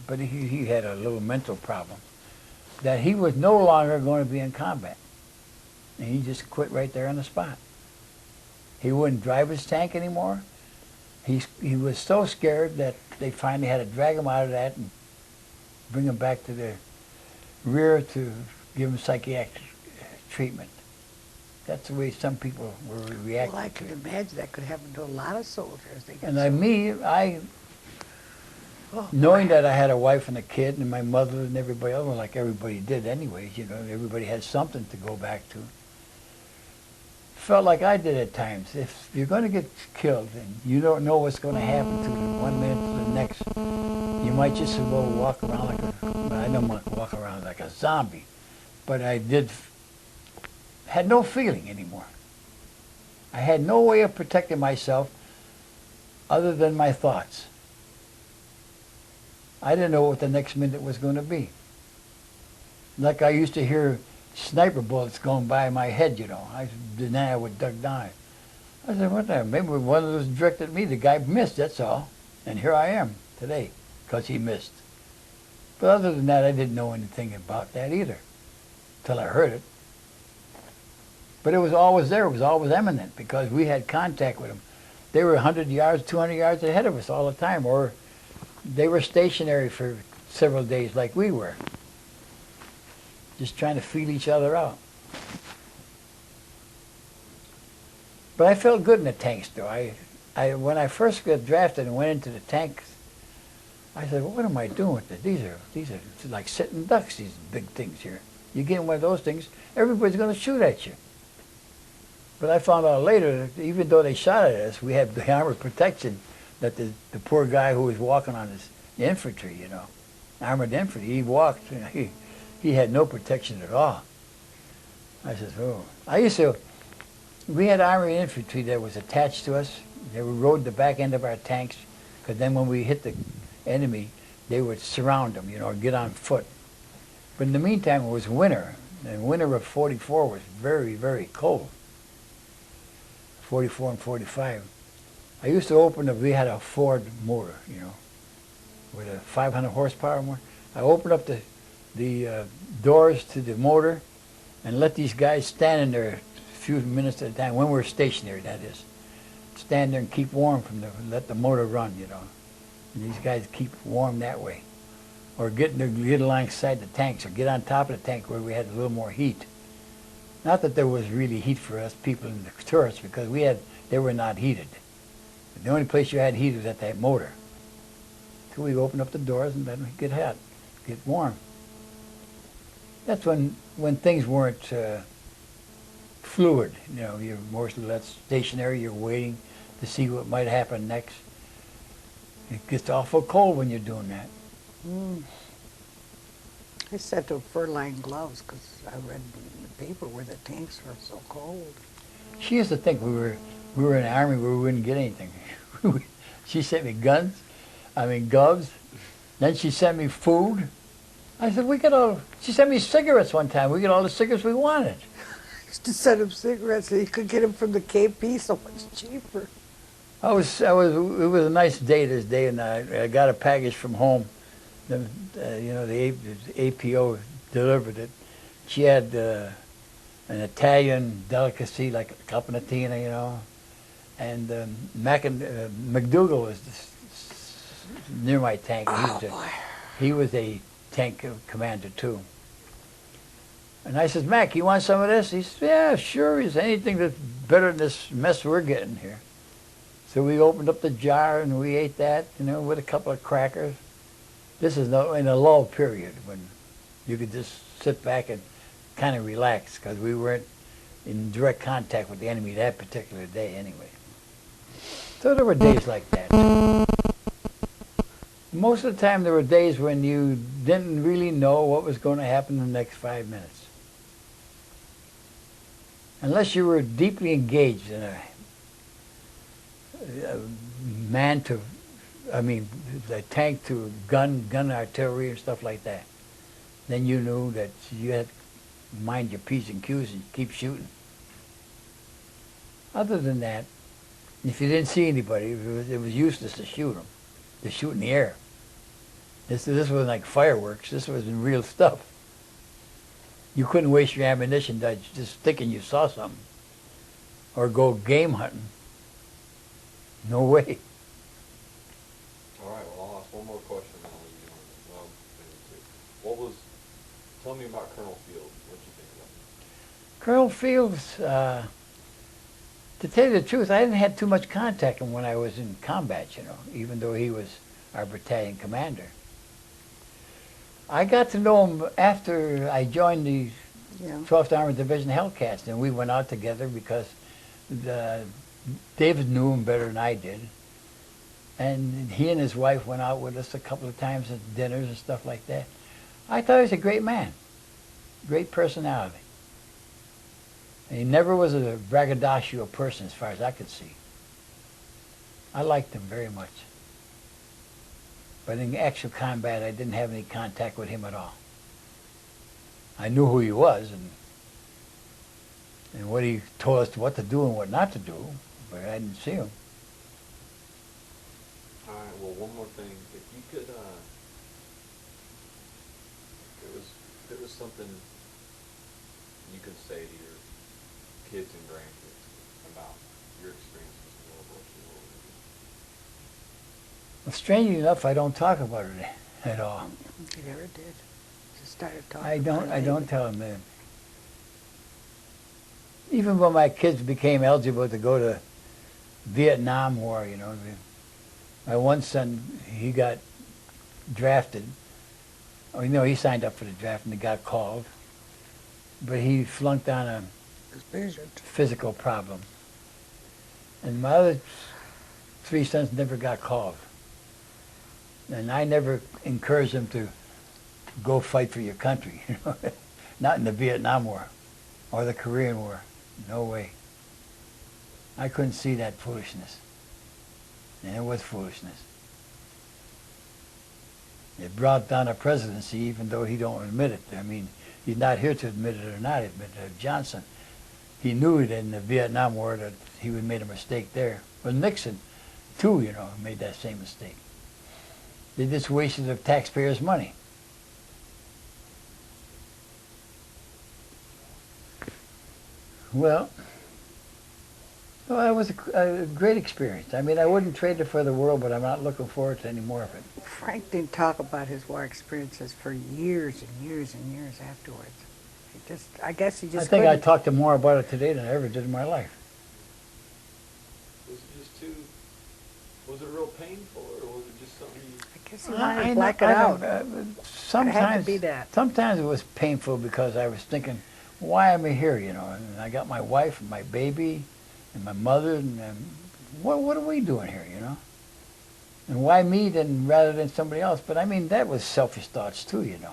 but he had a little mental problem, that he was no longer going to be in combat. And he just quit right there on the spot. He wouldn't drive his tank anymore. He was so scared that they finally had to drag him out of that and bring him back to the rear to give him psychiatric treatment. That's the way some people were reacting.
Well, I can imagine that could happen to a lot of soldiers.
And knowing that I had a wife and a kid and my mother and everybody else, well, like everybody did anyways, you know, everybody had something to go back to. Felt like I did at times. If you're going to get killed and you don't know what's going to happen to you one minute to the next, you might just go walk around I don't want to walk around like a zombie, but I had no feeling anymore. I had no way of protecting myself other than my thoughts. I didn't know what the next minute was going to be. Like I used to hear sniper bullets going by my head, you know. Then I would duck down. I said, what the? Maybe one of those directed at me. The guy missed, that's all. And here I am today, because he missed. But other than that, I didn't know anything about that either, till I heard it. But it was always there. It was always imminent, because we had contact with them. They were 100 yards, 200 yards ahead of us all the time, or they were stationary for several days like we were, just trying to feel each other out. But I felt good in the tanks, though. When I first got drafted and went into the tanks, I said, well, what am I doing with this? These are like sitting ducks, these big things here. You get in one of those things, everybody's going to shoot at you. But I found out later that even though they shot at us, we had the armored protection that the poor guy who was walking on his infantry, you know, armored infantry, he walked, you know, he had no protection at all. I said, oh. We had armored infantry that was attached to us. They rode the back end of our tanks, because then when we hit the enemy, they would surround them, you know, or get on foot. But in the meantime, it was winter, and winter of 44 was very, very cold. 44 and 45. I used to we had a Ford motor, you know, with a 500 horsepower motor. I opened up the doors to the motor and let these guys stand in there a few minutes at a time, when we were stationary, that is. Stand there and keep warm let the motor run, you know. And these guys keep warm that way. Or get alongside the tanks, or get on top of the tank where we had a little more heat. Not that there was really heat for us people in the turrets, because they were not heated. The only place you had heat was at that motor. So we opened up the doors and let it get hot, get warm. That's when things weren't fluid. You know, you're more or less stationary. You're waiting to see what might happen next. It gets awful cold when you're doing that.
I said to fur-lined gloves because I read in the paper where the tanks were so cold.
She used to think we were in the army where we wouldn't get anything. She sent me gloves. Then she sent me food. I said, she sent me cigarettes one time. We got all the cigarettes we wanted.
I used to send him cigarettes so you could get them from the KP so much cheaper.
It was a nice day this day, and I got a package from home. The APO delivered it. She had an Italian delicacy like a caponatina, you know, and McDougal was near my tank. He was a tank commander too. And I says, Mac, you want some of this? He says, yeah, sure. He says, anything that's better than this mess we're getting here. So we opened up the jar and we ate that, you know, with a couple of crackers. This is in a lull period when you could just sit back and kind of relax because we weren't in direct contact with the enemy that particular day anyway. So there were days like that. Most of the time there were days when you didn't really know what was going to happen in the next 5 minutes. Unless you were deeply engaged in a the tank to gun artillery and stuff like that. Then you knew that you had to mind your P's and Q's and keep shooting. Other than that, if you didn't see anybody, it was useless to shoot them, to shoot in the air. This wasn't like fireworks. This was real stuff. You couldn't waste your ammunition just thinking you saw something or go game hunting. No way.
All right, well, I'll ask one more question and I'll leave you on. Well, tell me about Colonel Fields. What did you think of him?
Colonel Fields, to tell you the truth, I didn't have too much contact with him when I was in combat, you know, even though he was our battalion commander. I got to know him after I joined the 12th Armored Division Hellcats, and we went out together because David knew him better than I did. And he and his wife went out with us a couple of times at dinners and stuff like that. I thought he was a great man, great personality. And he never was a braggadocio person as far as I could see. I liked him very much. But in actual combat, I didn't have any contact with him at all. I knew who he was and what he told us what to do and what not to do, but I didn't see him.
All right, well, one more thing. If you could, if there was something you could say to your kids and grandkids about your experiences in World War II, what would it be?
Well, strangely enough, I don't talk about it at all.
You never did. Just started talking
I
about it.
don't tell them that. Even when my kids became eligible to go to Vietnam War, you know, my one son, he got drafted. Oh, you know, he signed up for the draft and he got called. But he flunked on a physical problem. And my other 3 sons never got called. And I never encouraged them to go fight for your country, you know, not in the Vietnam War or the Korean War. No way. I couldn't see that foolishness. And it was foolishness. It brought down a presidency even though he don't admit it. I mean, he's not here to admit it or not admit it. Johnson, he knew that in the Vietnam War that he would made a mistake there. But Nixon, too, you know, made that same mistake. They just wasted the taxpayers' money. Well, it was a great experience. I mean, I wouldn't trade it for the world, but I'm not looking forward to any more of it.
Frank didn't talk about his war experiences for years and years and years afterwards. I guess you
I
just
think I
couldn't.
talked to more about it today than I ever did in my life.
Was it just too, was it real painful, or was it just something you?
I guess you wanted to
know-
black it out.
sometimes,
be that.
sometimes it was painful because I was thinking, why am I here, you know? And I got my wife and my baby and my mother, and what are we doing here, you know? And why me then rather than somebody else? But I mean, that was selfish thoughts too, you know.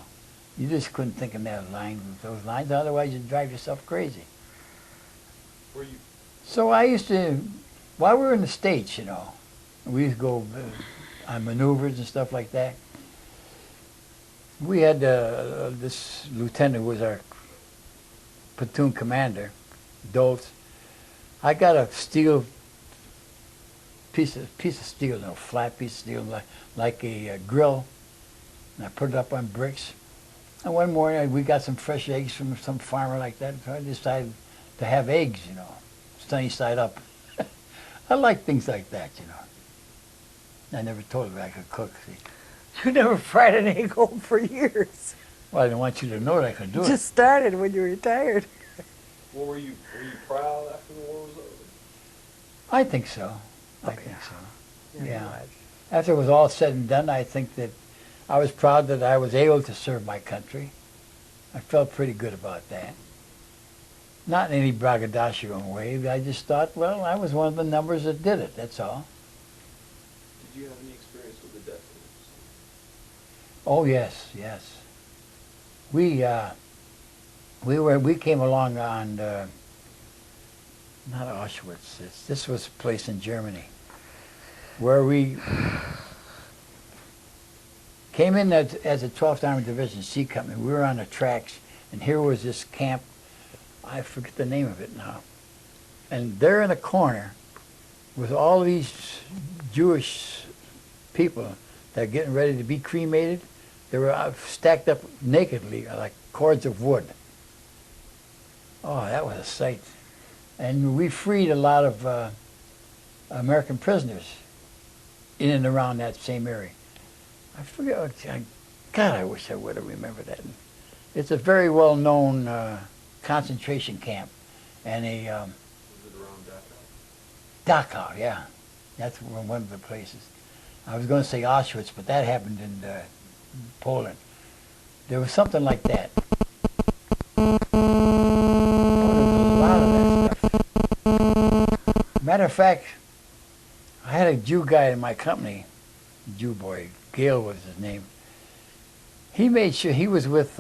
You just couldn't think in those lines, otherwise you'd drive yourself crazy.
Were you?
So I used to, while we were in the States, you know, we used to go on maneuvers and stuff like that. We had this lieutenant who was our platoon commander, Doltz. I got a steel piece of steel, you know, flat piece of steel, like a grill, and I put it up on bricks. And one morning we got some fresh eggs from some farmer like that, so I decided to have eggs, you know, sunny side up. I like things like that, you know. I never told her I could cook. See.
You never fried an egg home for years.
Well, I didn't want you to know that I could do
Just started when you retired.
Well, were you proud after the war was over?
it. I think so. I
Oh,
think
yeah.
so.
Yeah,
Yeah.
you was.
After it was all said and done, I think that I was proud that I was able to serve my country. I felt pretty good about that. Not in any braggadocio way. I just thought, well, I was one of the numbers that did it. That's all.
Did you have any experience with the death camps?
Oh yes, yes. We came along on not Auschwitz. This was a place in Germany where we came in as a 12th Armored Division C Company. We were on the tracks, and here was this camp. I forget the name of it now. And there in the corner with all these Jewish people that are getting ready to be cremated. They were stacked up nakedly like cords of wood. Oh, that was a sight. And we freed a lot of American prisoners in and around that same area. I forget. God, I wish I would have remembered that. It's a very well-known concentration camp, and a
Was it around Dachau?
Dachau. Yeah, that's one of the places. I was going to say Auschwitz, but that happened in Poland. There was something like that. Oh, there was a lot of that stuff. Matter of fact, I had a Jew guy in my company, Jew boy, Gail was his name. He made sure he was with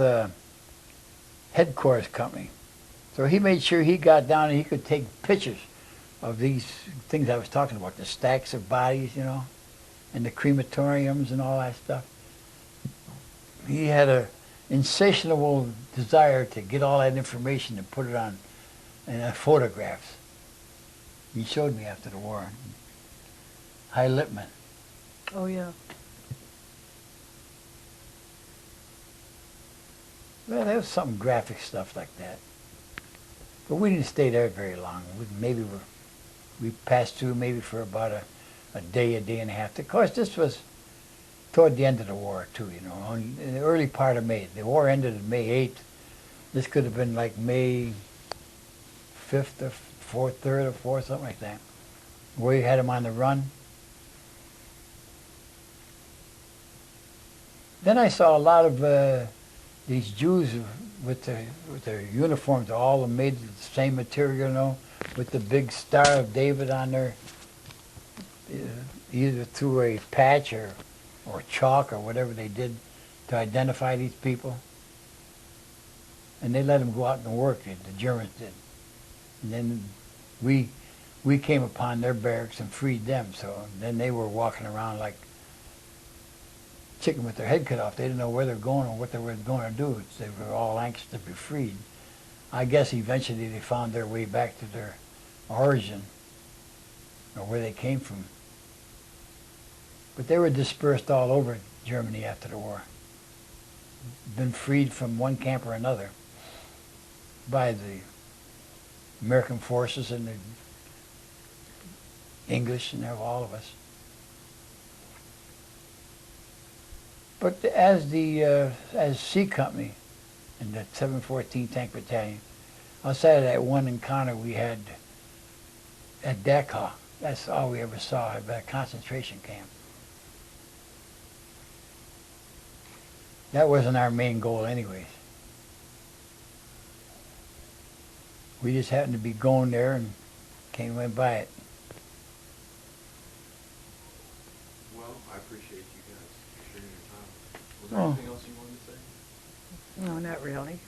headquarters company. So he made sure he got down and he could take pictures of these things I was talking about, the stacks of bodies, you know, and the crematoriums and all that stuff. He had a insatiable desire to get all that information and put it on in photographs. He showed me after the war. High Lippman.
Oh, yeah.
Well, there was some graphic stuff like that. But we didn't stay there very long. We passed through maybe for about a day and a half. Of course, this was toward the end of the war, too, you know, in the early part of May. The war ended on May 8th. This could have been like May 5th or 4th, 3rd or 4th, something like that. We had them on the run. Then I saw a lot of these Jews with their uniforms, all made of the same material, you know, with the big Star of David on there, either through a patch or chalk or whatever they did to identify these people. And they let them go out and work, the Germans did. And then we came upon their barracks and freed them, so then they were walking around like chicken with their head cut off. They didn't know where they were going or what they were going to do. They were all anxious to be freed. I guess eventually they found their way back to their origin or where they came from. But they were dispersed all over Germany after the war. Been freed from one camp or another by the American forces and the English and all of us. But as C Company, in the 714 Tank Battalion. Outside of that one encounter we had at Dachau, that's all we ever saw, at a concentration camp. That wasn't our main goal anyways. We just happened to be going there and went by it.
Well, I appreciate you guys sharing your time. Was there
Oh.
anything else you wanted to say?
No, not really.